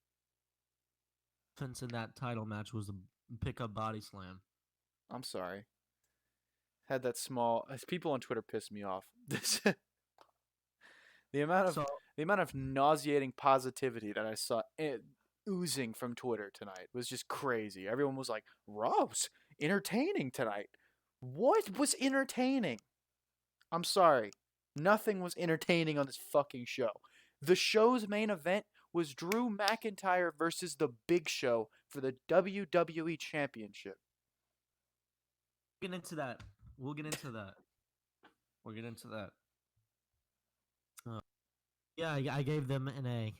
In that title match was the pickup body slam. I'm sorry. Had that small. People on Twitter pissed me off. The amount of nauseating positivity that I saw oozing from Twitter tonight was just crazy. Everyone was like, "Rob's entertaining tonight." What was entertaining? I'm sorry. Nothing was entertaining on this fucking show. The show's main event was Drew McIntyre versus The Big Show for the WWE Championship. Get into that. We'll get into that. Yeah, I gave them an A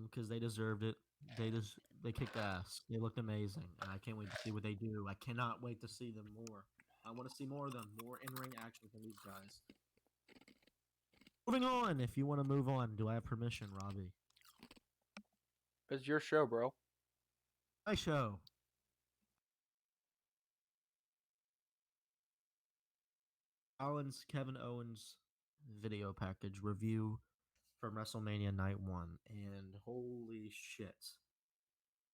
because they deserved it. They kicked ass. They looked amazing, and I can't wait to see what they do. I cannot wait to see them more. I want to see more of them, more in-ring action from these guys. Moving on. If you want to move on, do I have permission, Robbie? It's your show, bro. My show. Kevin Owens video package review from WrestleMania Night 1, and holy shit,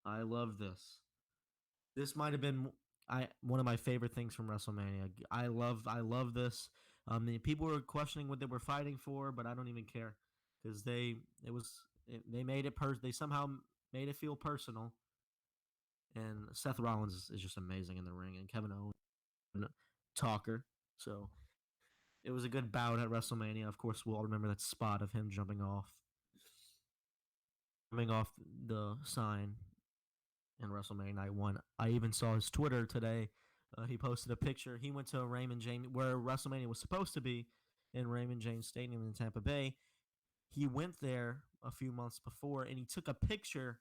I love this. This might have been one of my favorite things from WrestleMania. I love this. People were questioning what they were fighting for, but I don't even care because they made it they somehow made it feel personal. And Seth Rollins is just amazing in the ring, and Kevin Owens, talker. So it was a good bout at WrestleMania. Of course, we'll all remember that spot of him jumping off the sign in WrestleMania Night 1. I even saw his Twitter today. He posted a picture. He went to Raymond James, where WrestleMania was supposed to be, in Raymond James Stadium in Tampa Bay. He went there a few months before, and he took a picture.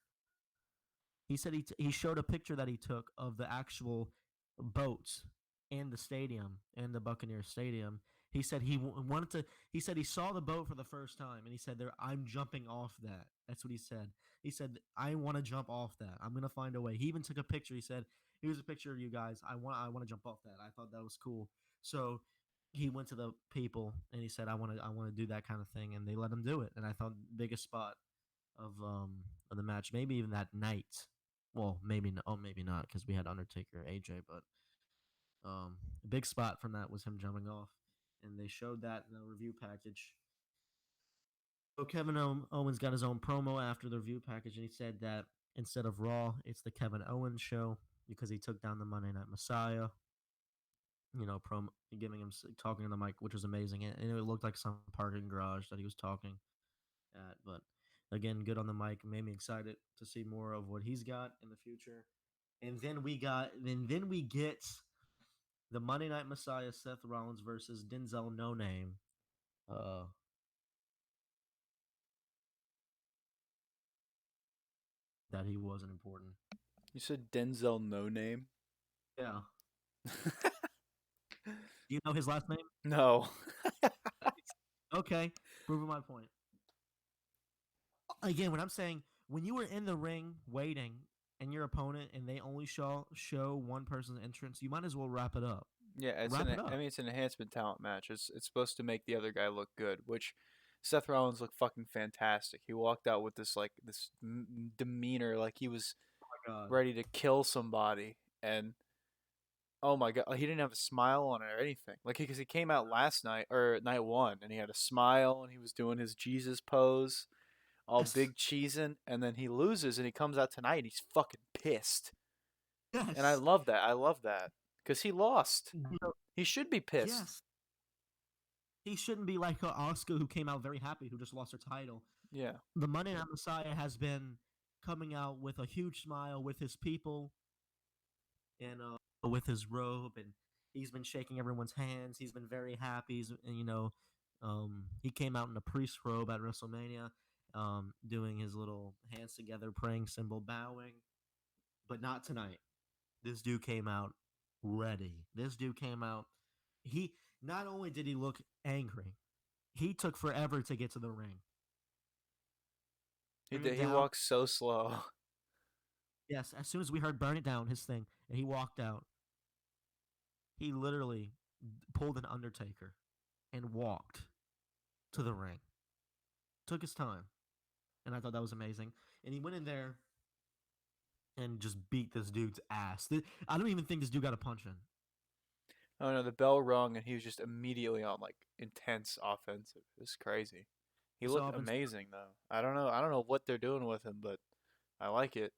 He said he showed a picture that he took of the actual boats in the stadium, in the Buccaneers Stadium. He said he wanted to. He said he saw the boat for the first time, and he said, "I'm jumping off that." That's what he said. He said, "I want to jump off that. I'm gonna find a way." He even took a picture. He said, "Here's a picture of you guys. I want to jump off that." I thought that was cool. So he went to the people and he said, "I want to do that kind of thing," and they let him do it. And I thought biggest spot of the match, maybe even that night. Well, maybe not because we had Undertaker, AJ, but A big spot from that was him jumping off, and they showed that in the review package. So Kevin Owens got his own promo after the review package, and he said that instead of Raw, it's the Kevin Owens show because he took down the Monday Night Messiah. Giving him talking on the mic, which was amazing, and it looked like some parking garage that he was talking at. But again, good on the mic, made me excited to see more of what he's got in the future. And then we get the Monday Night Messiah, Seth Rollins versus Denzel No Name. Uh, that he wasn't important. You said Denzel No Name? Yeah. Do you know his last name? No. Okay, proving my point. Again, when I'm saying when you were in the ring waiting and your opponent and they only show one person's entrance, you might as well wrap it up. Yeah, Wrap it up. it's an enhancement talent match. It's supposed to make the other guy look good, which Seth Rollins looked fucking fantastic. He walked out with this demeanor like he was Oh my god. ready to kill somebody, and oh my god, he didn't have a smile on it or anything. Like because he came out last night or night one, and he had a smile and he was doing his Jesus pose, all Yes. big cheesing, and then he loses and he comes out tonight and he's fucking pissed. And I Yes. love that. I love that because he lost. He should be pissed. Yes. He shouldn't be like Oscar, who came out very happy, who just lost her title. Yeah. The Monday Night Messiah has been coming out with a huge smile with his people and with his robe, and he's been shaking everyone's hands. He's been very happy. He came out in a priest robe at WrestleMania, doing his little hands together, praying symbol, bowing. But not tonight. This dude came out ready. This dude came out. He not only did he look angry, he took forever to get to the ring. He Burn It did. He Down. walks so slow. Yes, as soon as we heard "Burn It Down," his thing, and he walked out, he literally pulled an Undertaker and walked to the ring. Took his time, and I thought that was amazing. And he went in there and just beat this dude's ass. I don't even think this dude got a punch in. Oh no, the bell rung and he was just immediately on like intense offensive. It's crazy. He This looked offense amazing though. I don't know. I don't know what they're doing with him, but I like it.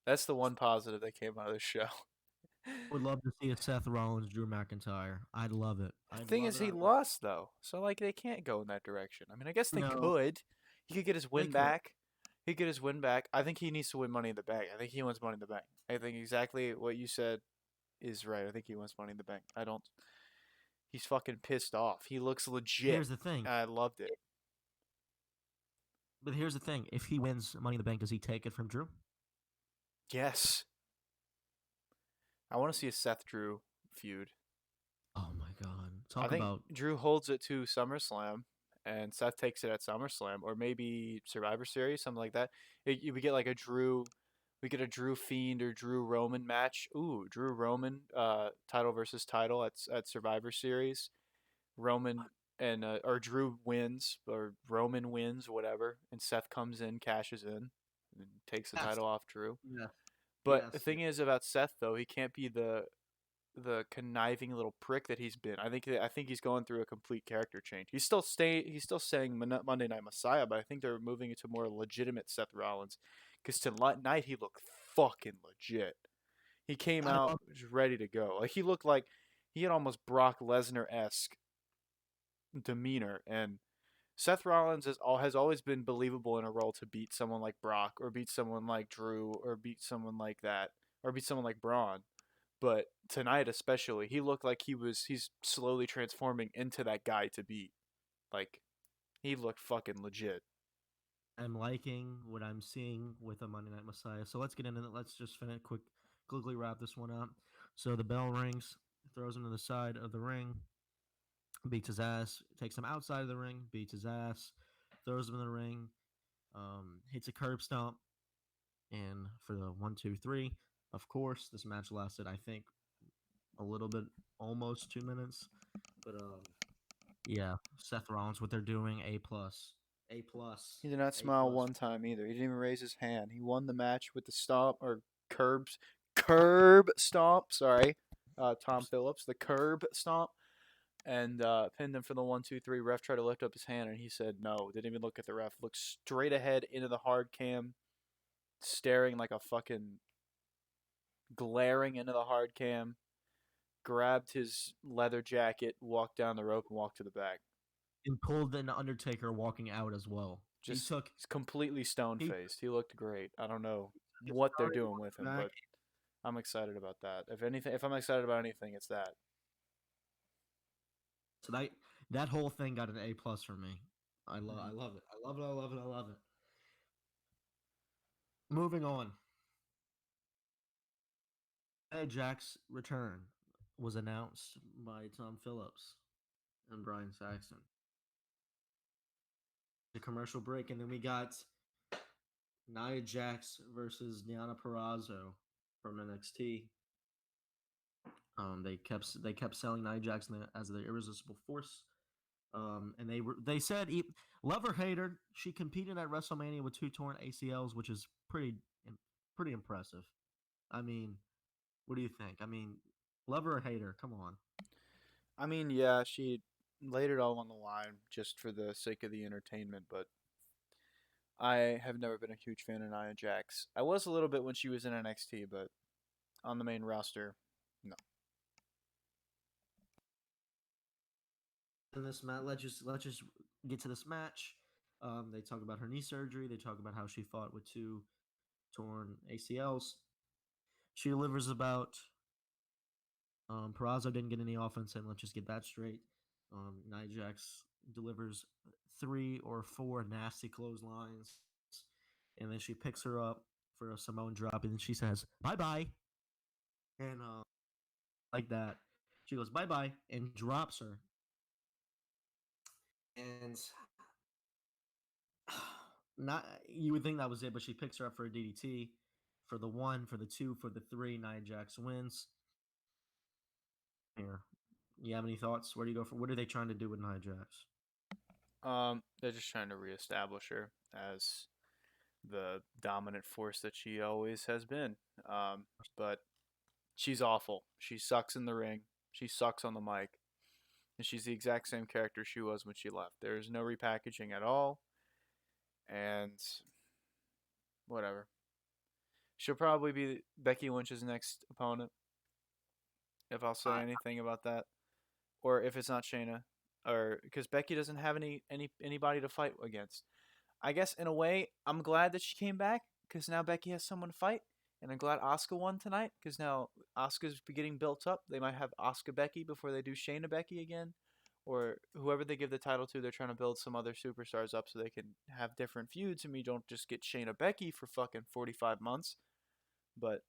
That's the one positive that came out of this show. would love to see a Seth Rollins, Drew McIntyre. I'd love it. The I'd thing love is, it. he I'd love lost though, so like they can't go in that direction. I mean, I guess it. they No, could. He could get his they win could. back. He could get his win back. I think he needs to win Money in the Bank. I think he wants Money in the Bank. I think exactly what you said is right. I think he wants Money in the Bank. I don't. He's fucking pissed off. He looks legit. Here's the thing. I loved it. But here's the thing. If he wins Money in the Bank, does he take it from Drew? Yes. I want to see a Seth Drew feud. Oh my God! I Talk think about Drew holds it to SummerSlam, and Seth takes it at SummerSlam, or maybe Survivor Series, something like that. We get like a Drew, we get a Drew Fiend or Drew Roman match. Ooh, Drew Roman, title versus title at Survivor Series. Roman and or Drew wins or Roman wins, whatever, and Seth comes in, cashes in, and takes the yes, title off Drew. yes, But the yes. thing is about Seth though, he can't be the conniving little prick that he's been. I think he's going through a complete character change. He's still saying Monday Night Messiah, but I think they're moving it to more legitimate Seth Rollins. Because tonight he looked fucking legit. He came I out love. just ready to go. Like he looked like he had almost Brock Lesnar esque demeanor, and Seth Rollins has always been believable in a role to beat someone like Brock or beat someone like Drew or beat someone like that or beat someone like Braun. But tonight especially, he looked like he's slowly transforming into that guy to beat. Like he looked fucking legit. I'm liking what I'm seeing with the Monday Night Messiah. So let's get into it. Let's just quickly wrap this one up. So the bell rings, throws him to the side of the ring, beats his ass, takes him outside of the ring, beats his ass, throws him in the ring, hits a curb stomp, and for the 1, 2, 3, of course, this match lasted, I think, a little bit, almost 2 minutes. But yeah, Seth Rollins, what they're doing, A plus, A plus, He did not A smile plus. one time either. He didn't even raise his hand. He won the match with the stomp or curb stomp. Sorry. Tom Phillips, the curb stomp, and pinned him for the 1-2-3. Ref tried to lift up his hand, and he said no. Didn't even look at the ref. Looked straight ahead into the hard cam, staring like a fucking glaring into the hard cam. Grabbed his leather jacket, walked down the rope, and walked to the back. And pulled an Undertaker walking out as well. Just he's completely stone he faced. He looked great. I don't know his what they're starting doing with him, back. but I'm excited about that. If I'm excited about anything, it's that. So that whole thing got an A+ for me. I Mhm. love it. I love it. I love it. I love it. Moving on. Jack's return was announced by Tom Phillips and Brian Saxton. The commercial break, and then we got Nia Jax versus Deonna Purrazzo from NXT. They kept selling Nia Jax as the irresistible force. And they said, love or hate her, she competed at WrestleMania with 2 torn ACLs, which is pretty impressive. I mean, what do you think? I mean, love her or hate her, come on. I mean, yeah, she laid it all on the line just for the sake of the entertainment, but I have never been a huge fan of Nia Jax. I was a little bit when she was in NXT, but on the main roster, no. In this match, let's just get to this match. They talk about her knee surgery. They talk about how she fought with 2 torn ACLs. She delivers about Peraza didn't get any offense, and let's just get that straight. Nia Jax delivers 3 or 4 nasty clotheslines, and then she picks her up for a Samoan drop, and then she says bye bye, and like that, she goes bye bye and drops her, and not you would think that was it, but she picks her up for a DDT for the 1, for the 2, for the 3. Nia Jax wins. Here, you have any thoughts? Where do you go for? What are they trying to do with Nia Jax? They're just trying to reestablish her as the dominant force that she always has been. But she's awful. She sucks in the ring. She sucks on the mic. And she's the exact same character she was when she left. There's no repackaging at all. And whatever. She'll probably be Becky Lynch's next opponent, if I'll say I, anything about that. Or if it's not Shayna. Or because Becky doesn't have anybody to fight against. I guess in a way, I'm glad that she came back because now Becky has someone to fight, and I'm glad Asuka won tonight because now Asuka's getting built up. They might have Asuka Becky before they do Shayna Becky again, or whoever they give the title to. They're trying to build some other superstars up so they can have different feuds, and we don't just get Shayna Becky for fucking 45 months. But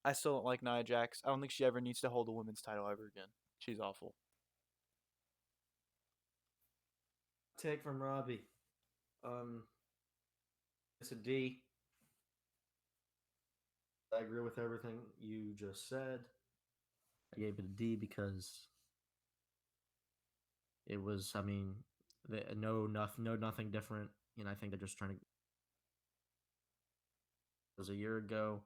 I still don't like Nia Jax. I don't think she ever needs to hold a women's title ever again. She's awful. take from Robbie. Um, it's a D. I agree with everything you just said. I gave it a D because it was. I mean, nothing different. I think they're just trying to. It was a year ago,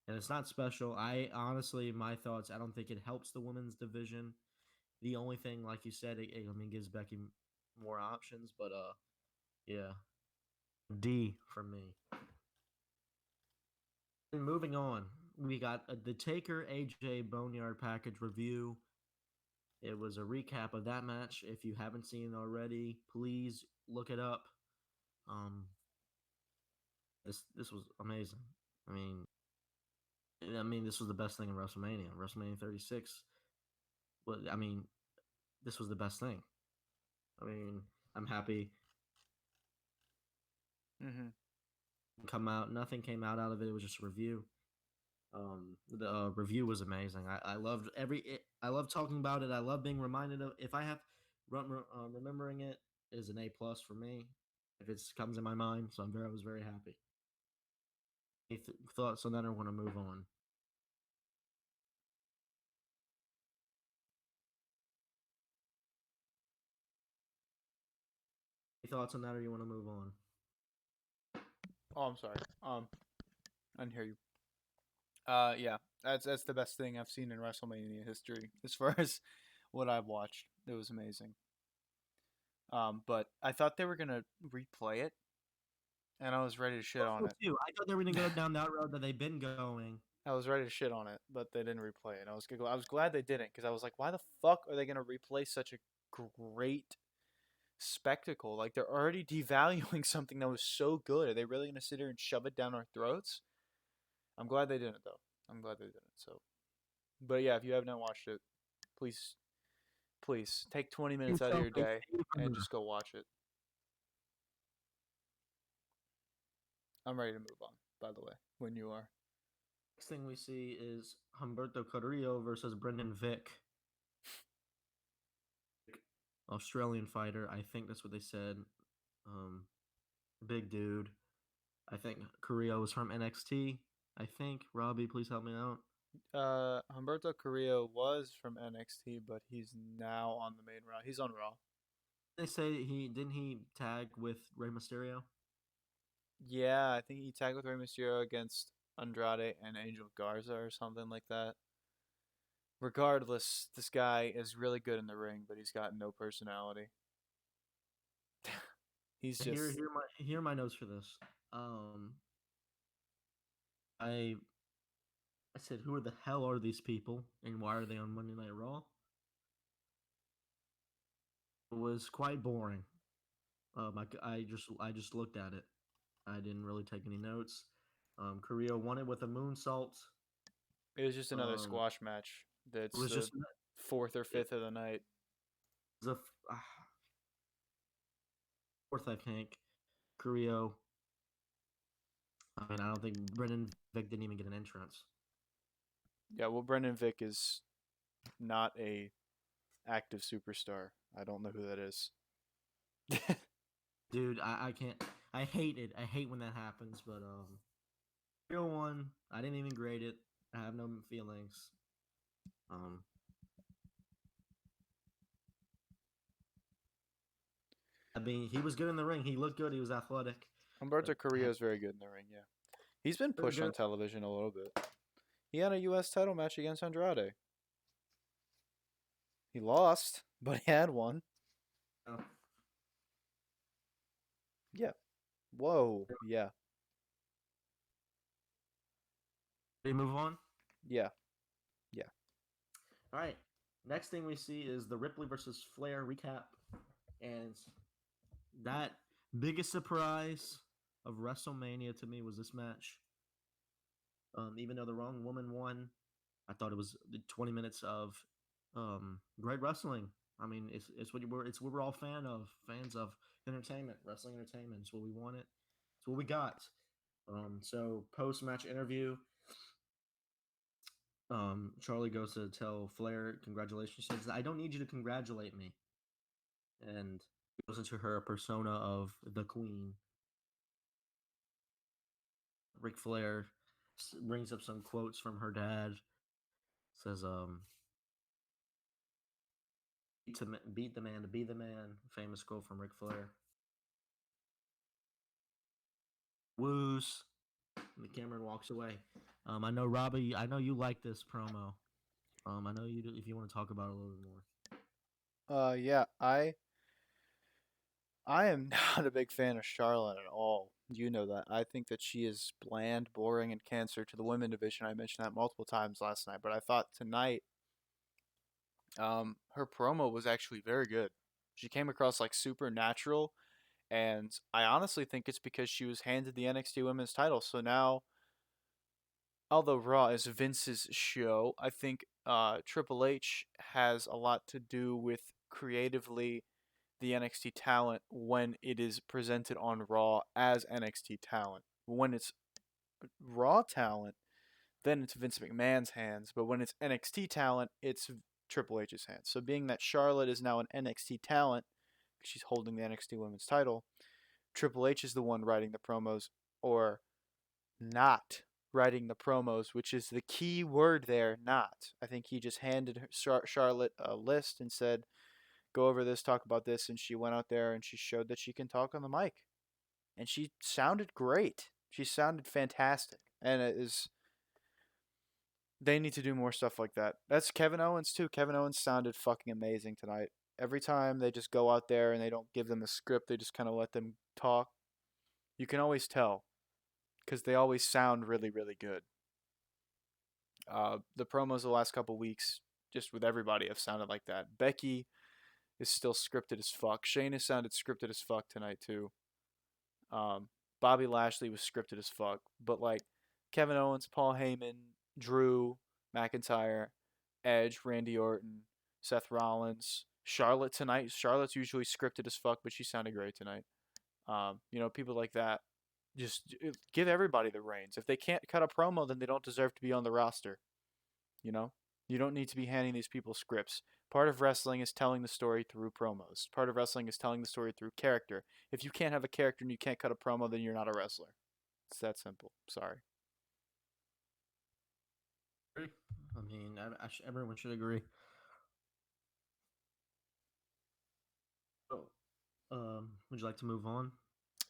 and it's not special. I honestly, my thoughts. I don't think it helps the women's division. The only thing, like you said, gives Becky more options. But yeah, D for me. And moving on, we got the Taker AJ Boneyard package review. It was a recap of that match. If you haven't seen it already, please look it up. Um, this was amazing. I mean, this was the best thing in WrestleMania. WrestleMania 36. But I mean, this was the best thing. I mean, I'm happy. Mhm. Nothing came out of it. It was just a review. The review was amazing. I loved I love talking about it. I love being reminded of. If I have remembering it is an A+ for me. If it comes in my mind, so I was very happy. Any thoughts on that, or want to move on? Any thoughts on that, or you want to move on? Oh, I'm sorry. I didn't hear you. Yeah, that's the best thing I've seen in WrestleMania history as far as what I've watched. It was amazing. But I thought they were gonna replay it, and I was ready to shit on So it. too. I thought they were going to go down that road that they've been going. I was ready to shit on it, but they didn't replay it. I was glad they didn't because I was like, why the fuck are they gonna replay such a great spectacle? Like they're already devaluing something that was so good. Are they really gonna sit here and shove it down our throats? I'm glad they didn't though. I'm glad they didn't. So, but yeah, if you have not watched it, please, please take 20 minutes out of Yourself your a day and favor. just go watch it. I'm ready to move on. By the way, when you are. Next thing we see is Humberto Carrillo versus Brendan Vick, Australian fighter. I think that's what they said. Um, big dude. I think Carrillo was from NXT. I think Robbie, please help me out. Humberto Carrillo was from NXT, but he's now on the main Raw. He's on Raw. They say he tag with Rey Mysterio. Yeah, I think he tagged with Rey Mysterio against Andrade and Angel Garza or something like that. Regardless, this guy is really good in the ring, but he's got no personality. He's Here just here are my notes for this. I I said, who the hell are these people, and why are they on Monday Night Raw? It was quite boring. I just looked at it. I didn't really take any notes. Carrillo won it with a moonsault. it was just another Um, squash match. it That's was the just fourth or it fifth of the night. was a fourth, I think. Carrillo. I mean, I don't think Brendan Vick didn't even get an entrance. Yeah, well, Brendan Vick is not a active superstar. I don't know who that is. Dude, I can't. I hate it. I hate when that happens. But Carrillo won. I didn't even grade it. I have no feelings. Um, I mean, he was good in the ring. He looked good. He was athletic. But Humberto I Carrillo is very good in the ring. Yeah, he's been very pushed good. on television a little bit. He had a U.S. title match against Andrade. He lost, but he had one. Uh, Yeah. Whoa. Yeah. we move on. Yeah. Yeah. All right. Next thing we see is the Ripley versus Flair recap, and that biggest surprise of WrestleMania to me was this match. Even though the wrong woman won, I thought it was the 20 minutes of great wrestling. I mean, it's what we're all fans of entertainment, wrestling entertainment. It's what we wanted. It's what we got. So post match interview, Charlie goes to tell Flair, "Congratulations." She says, "I don't need you to congratulate me," and goes into her persona of the Queen. Ric Flair brings up some quotes from her dad. Says, beat the man to be the man." Famous quote from Ric Flair. Woos. And the camera walks away. I know Robbie. I know you like this promo. I know you do, if you want to talk about it a little bit more. Yeah. I am not a big fan of Charlotte at all. You know that. I think that she is bland, boring, and cancer to the women division. I mentioned that multiple times last night, but I thought tonight, her promo was actually very good. She came across like supernatural, and I honestly think it's because she was handed the NXT Women's title. So now, although Raw is Vince's show, I think Triple H has a lot to do with creatively the NXT talent when it is presented on Raw as NXT talent. When it's Raw talent, then it's Vince McMahon's hands. But when it's NXT talent, it's Triple H's hands. So being that Charlotte is now an NXT talent, because she's holding the NXT Women's title, Triple H is the one writing the promos, or not writing the promos, which is the key word there, not. I think he just handed Charlotte a list and said, go over this, talk about this, and she went out there and she showed that she can talk on the mic. And she sounded great. She sounded fantastic. And it is They need to do more stuff like that. That's Kevin Owens too. Kevin Owens sounded fucking amazing tonight. Every time they just go out there and they don't give them a script, they just kind of let them talk. You can always tell because they always sound really, really good. The promos the last couple weeks, just with everybody, have sounded like that. Becky is still scripted as fuck. Shayna sounded scripted as fuck tonight too. Um, Bobby Lashley was scripted as fuck, but like Kevin Owens, Paul Heyman, Drew McIntyre, Edge, Randy Orton, Seth Rollins, Charlotte tonight. Charlotte's usually scripted as fuck, but she sounded great tonight. People like that. Just give everybody the reins. If they can't cut a promo, then they don't deserve to be on the roster. You know, you don't need to be handing these people scripts. Part of wrestling is telling the story through promos. Part of wrestling is telling the story through character. If you can't have a character and you can't cut a promo, then you're not a wrestler. It's that simple. Sorry. I mean, everyone should agree. Oh, would you like to move on?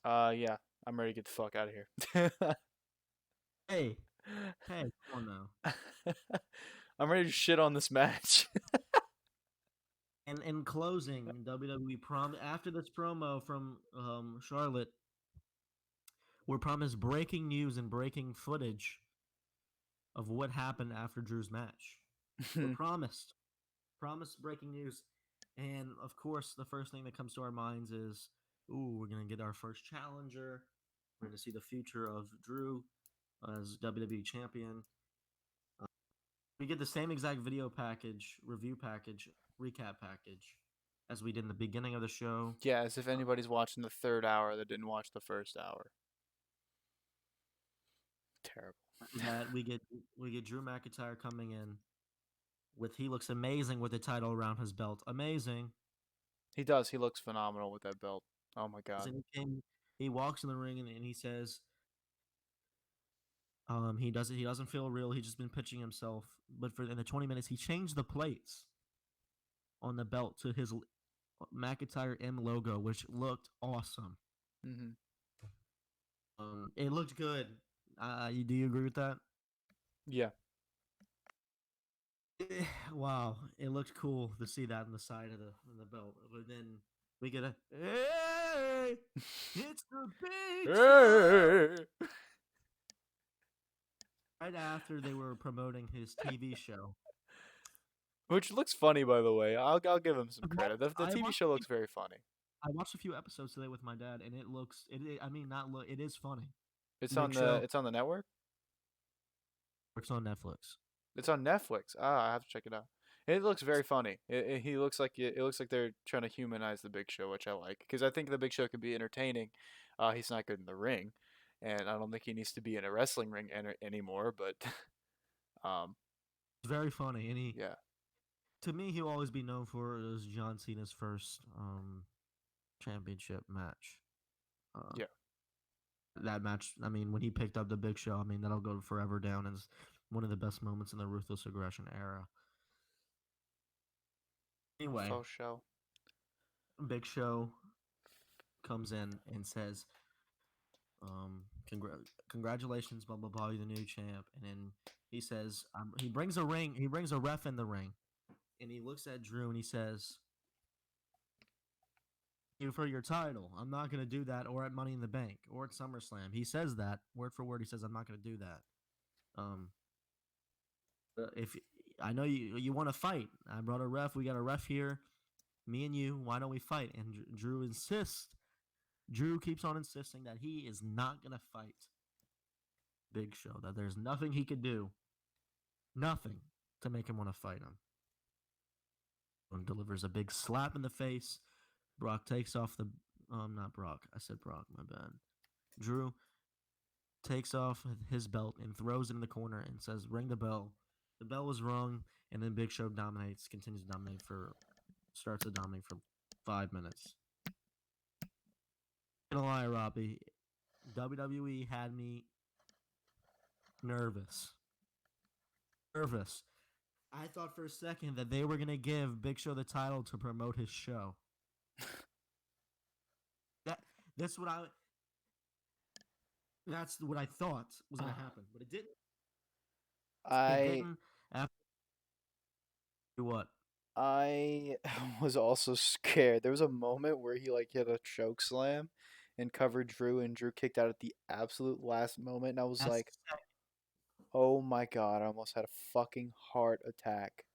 Yeah, I'm ready to get the fuck out of here. Hey, hey, come on now. I'm ready to shit on this match. And in closing, WWE after this promo from Charlotte, we're promised breaking news and breaking footage of what happened after Drew's match. We're promised breaking news, and of course, the first thing that comes to our minds is, ooh, we're gonna get our first challenger. We're gonna see the future of Drew as WWE champion. We get the same exact video package, review package, recap package as we did in the beginning of the show. Yeah, as if anybody's watching the third hour that didn't watch the first hour. Terrible. That we get Drew McIntyre coming in with he looks amazing with the title around his belt. Amazing. He does. He looks phenomenal with that belt. Oh my god. And he walks in the ring and he says, he doesn't feel real. He's just been pitching himself. But in the 20 minutes, he changed the plates on the belt to his McIntyre M logo, which looked awesome. Mm-hmm. It looked good. Do you agree with that? Yeah. Wow, it looked cool to see that on the side of the belt. But then we get a hey, it's the big show. Right after they were promoting his TV show, which looks funny, by the way. I'll give him some credit. The TV show looks very funny. I watched a few episodes today with my dad, and it looks. I mean, not look. It is funny. It's on the network. It's on Netflix. It's on Netflix. I have to check it out. It looks very funny. He looks like it looks like they're trying to humanize the Big Show, which I like because I think the Big Show can be entertaining. He's not good in the ring, and I don't think he needs to be in a wrestling ring anymore. But it's very funny, and yeah. To me, he'll always be known for as John Cena's first championship match. Yeah. That match, I mean, when he picked up the Big Show, I mean, that'll go forever down as one of the best moments in the Ruthless Aggression era. Anyway, Faux show. Big Show comes in and says, congratulations, blah, blah, blah, you're the new champ. And then he says, he brings a ref in the ring. And he looks at Drew and he says, you for your title. I'm not going to do that or at Money in the Bank or at SummerSlam. He says that word for word. He says, I'm not going to do that. If I know you want to fight, I brought a ref. We got a ref here. Me and you. Why don't we fight? And Drew insists. Drew keeps on insisting that he is not going to fight Big Show. That there's nothing he could do. Nothing to make him want to fight him. And delivers a big slap in the face. Brock takes off the not Brock. I said Brock, my bad. Drew takes off his belt and throws it in the corner and says, ring the bell. The bell was rung, and then Big Show starts to dominate for 5 minutes. I'm not gonna lie, Robbie, WWE had me nervous. I thought for a second that they were going to give Big Show the title to promote his show. That's what I thought was going to happen, but it didn't. It I didn't after what? I was also scared. There was a moment where he like hit a choke slam and covered Drew, and Drew kicked out at the absolute last moment, and I was Last like, "Oh my god!" I almost had a fucking heart attack.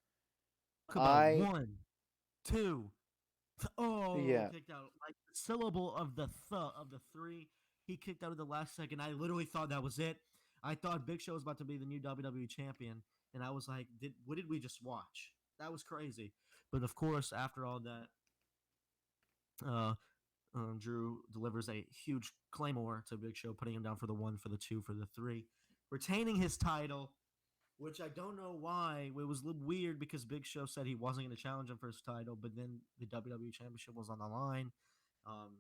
talk about I one, two. Oh, yeah, kicked out like the syllable of the of the three. He kicked out at the last second. I literally thought that was it. I thought Big Show was about to be the new WWE champion, and I was like, what did we just watch? That was crazy. But of course, after all that, uh, Drew delivers a huge claymore to Big Show, putting him down for the one, for the two, for the three, retaining his title. Which I don't know why. It was a little weird because Big Show said he wasn't going to challenge him for his title, but then the WWE Championship was on the line. Um,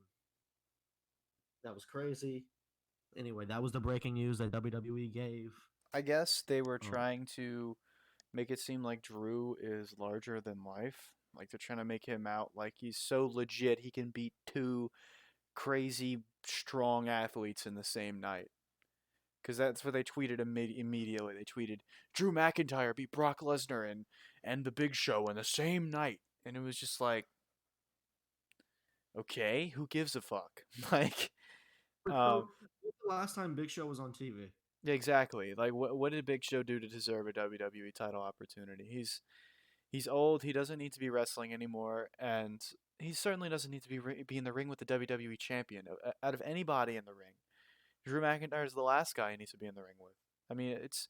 that was crazy. Anyway, that was the breaking news that WWE gave. I guess they were Um, trying to make it seem like Drew is larger than life. Like they're trying to make him out like he's so legit he can beat two crazy strong athletes in the same night. Because that's what they tweeted immediately. They tweeted Drew McIntyre beat Brock Lesnar and the Big Show in the same night, and it was just like, okay, who gives a fuck? like, so, um, the last time Big Show was on TV? exactly. Like, what did Big Show do to deserve a WWE title opportunity? He's old. He doesn't need to be wrestling anymore, and he certainly doesn't need to be in the ring with the WWE champion. Out of anybody in the ring, Drew McIntyre is the last guy he needs to be in the ring with. I mean, it's.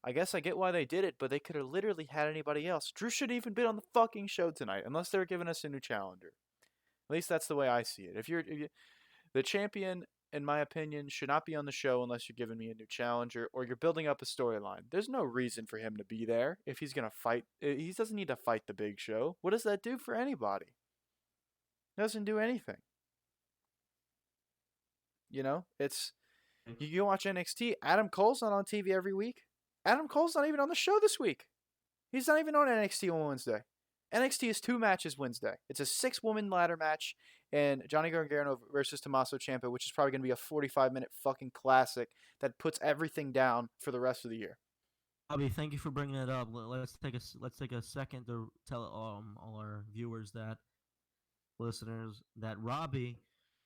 I guess I get why they did it, but they could have literally had anybody else. Drew should have even been on the fucking show tonight, unless they were giving us a new challenger. At least that's the way I see it. If you the champion, in my opinion, should not be on the show unless you're giving me a new challenger or you're building up a storyline. There's no reason for him to be there if he's gonna fight. He doesn't need to fight the Big Show. What does that do for anybody? It doesn't do anything. You know, it's you watch NXT. Adam Cole's not on TV every week. Adam Cole's not even on the show this week. He's not even on NXT on Wednesday. NXT is 2 matches Wednesday. It's a 6-woman ladder match and Johnny Gargano versus Tommaso Ciampa, which is probably going to be a 45-minute fucking classic that puts everything down for the rest of the year. Bobby, thank you for bringing that up. Let's take a second to tell all our viewers that listeners that Robbie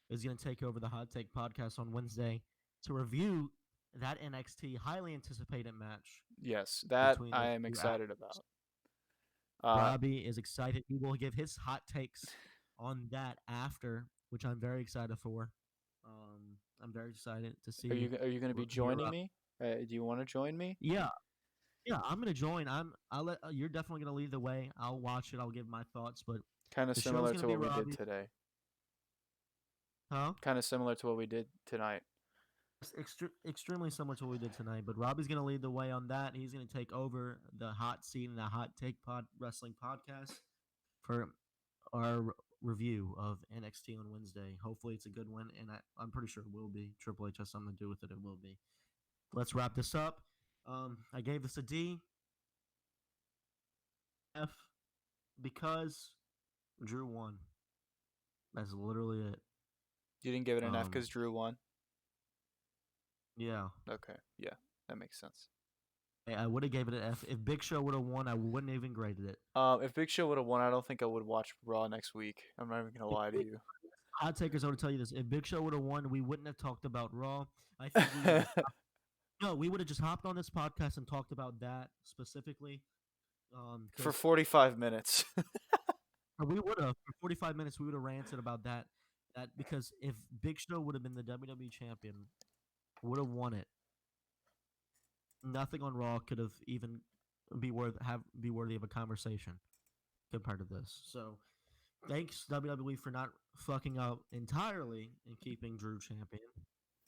is going to take over the Hot Take podcast on Wednesday to review that NXT highly anticipated match Yes, that between I those am two excited athletes. about. Uh, Robbie is excited. He will give his hot takes on that after, which I'm very excited for. I'm very excited to see are you going to be hear joining up. me? Do you want to join me? Yeah, yeah, I'm gonna join. I'll let you're definitely gonna lead the way. I'll watch it. I'll give my thoughts, but Kind of the show's similar gonna to be what we did Robbie. today. Huh? Kind of similar to what we did tonight. Extremely similar to what we did tonight, but Robbie's going to lead the way on that. He's going to take over the hot seat in the hot take wrestling podcast for our review of NXT on Wednesday. Hopefully, it's a good one, and I'm pretty sure it will be. Triple H has something to do with it. It will be. Let's wrap this up. I gave this a D, F, because Drew won. That's literally it. You didn't give it an F Um, because Drew won? yeah, Okay, yeah, that makes sense. I would have gave it an F. If Big Show would have won, I wouldn't have even graded it. If Big Show would have won, I don't think I would watch Raw next week. I'm not even gonna lie to you. Hot takers, I would tell you this: if Big Show would have won, we wouldn't have talked about Raw. I think we would have just we would have just hopped on this podcast and talked about that specifically. For Because 45 minutes. we would have for 45 minutes, we would have ranted about that. That because if Big Show would have been the WWE champion, would have won it, nothing on Raw could have even be worthy of a conversation compared to this. So thanks WWE for not fucking up entirely and keeping Drew champion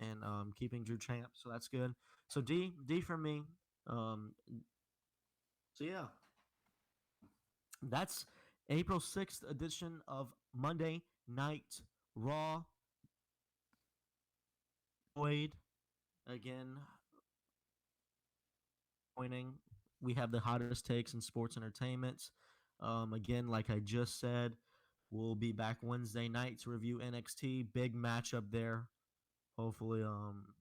and keeping Drew champ. So that's good. So D for me. Um, so yeah, that's April 6th edition of Monday Night Raw. Boyd again pointing. We have the hottest takes in sports entertainment. Again, like I just said, we'll be back Wednesday night to review NXT. Big matchup there. Hopefully,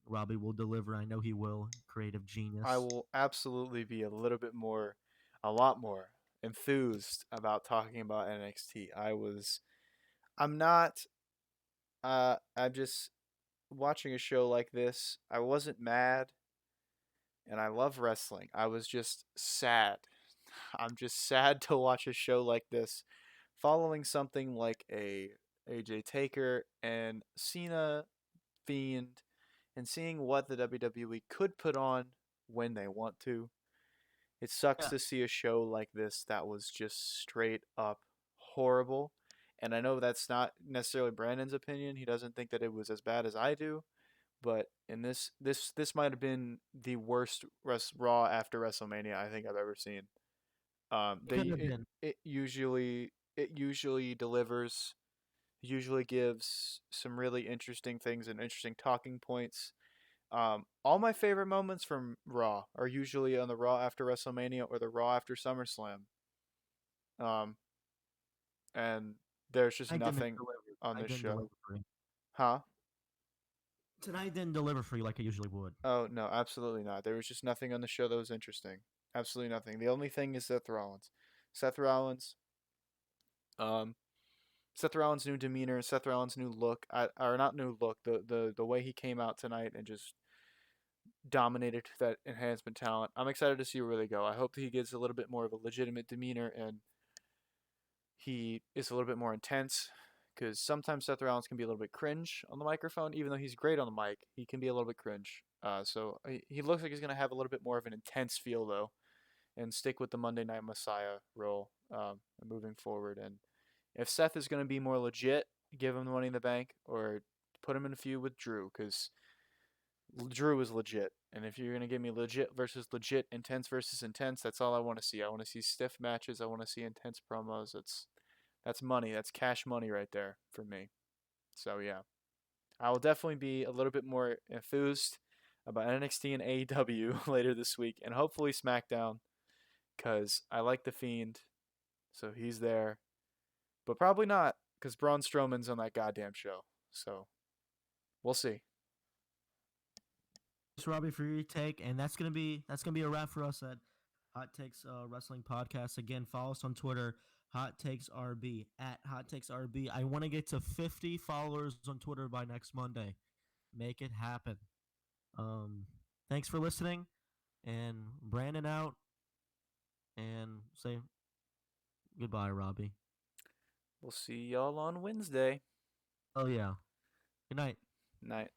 Robbie will deliver. I know he will. Creative I genius. will absolutely be a lot more enthused about talking about NXT. I'm not, I'm just watching a show like this. I wasn't mad, and I love wrestling. I was just sad. I'm just sad to watch a show like this, following something like a AJ Taker and Cena Fiend, and seeing what the WWE could put on when they want to. It sucks Yeah, to see a show like this that was just straight up horrible. And I know that's not necessarily Brandon's opinion. He doesn't think that it was as bad as I do. But in this might have been the worst Raw after WrestleMania I think I've ever seen. it could have been. It usually delivers. Usually gives some really interesting things and interesting talking points. All my favorite moments from Raw are usually on the Raw after WrestleMania or the Raw after SummerSlam. Um, and there's just I didn't nothing deliver. on I this didn't show. deliver for you. Huh? Tonight didn't deliver for you like I usually would. Oh, no, absolutely not. There was just nothing on the show that was interesting. Absolutely nothing. The only thing is Seth Rollins. Seth Rollins, um, Seth Rollins' new demeanor, Seth Rollins' new look, or not new look, the way he came out tonight and just dominated that enhancement talent. I'm excited to see where they go. I hope that he gets a little bit more of a legitimate demeanor and he is a little bit more intense because sometimes Seth Rollins can be a little bit cringe on the microphone, even though he's great on the mic. He can be a little bit cringe. So he looks like he's going to have a little bit more of an intense feel though, and stick with the Monday Night Messiah role moving forward. And if Seth is going to be more legit, give him the Money in the Bank or put him in a feud with Drew because Drew is legit. And if you're going to give me legit versus legit, intense versus intense, that's all I want to see. I want to see stiff matches. I want to see intense promos. That's money. That's cash money right there for me. So yeah, I will definitely be a little bit more enthused about NXT and AEW later this week, and hopefully SmackDown, because I like the Fiend, so he's there. But probably not, because Braun Strowman's on that goddamn show. So we'll see. Thanks, Robbie, for your take, and that's gonna be a wrap for us at Hot Takes Wrestling Podcast. Again, follow us on Twitter, Hot Takes RB at Hot Takes RB. I want to get to 50 followers on Twitter by next Monday. Make it happen. Um, thanks for listening, and Brandon out, and say goodbye, Robbie. We'll see y'all on Wednesday. Oh yeah. Good night. Night.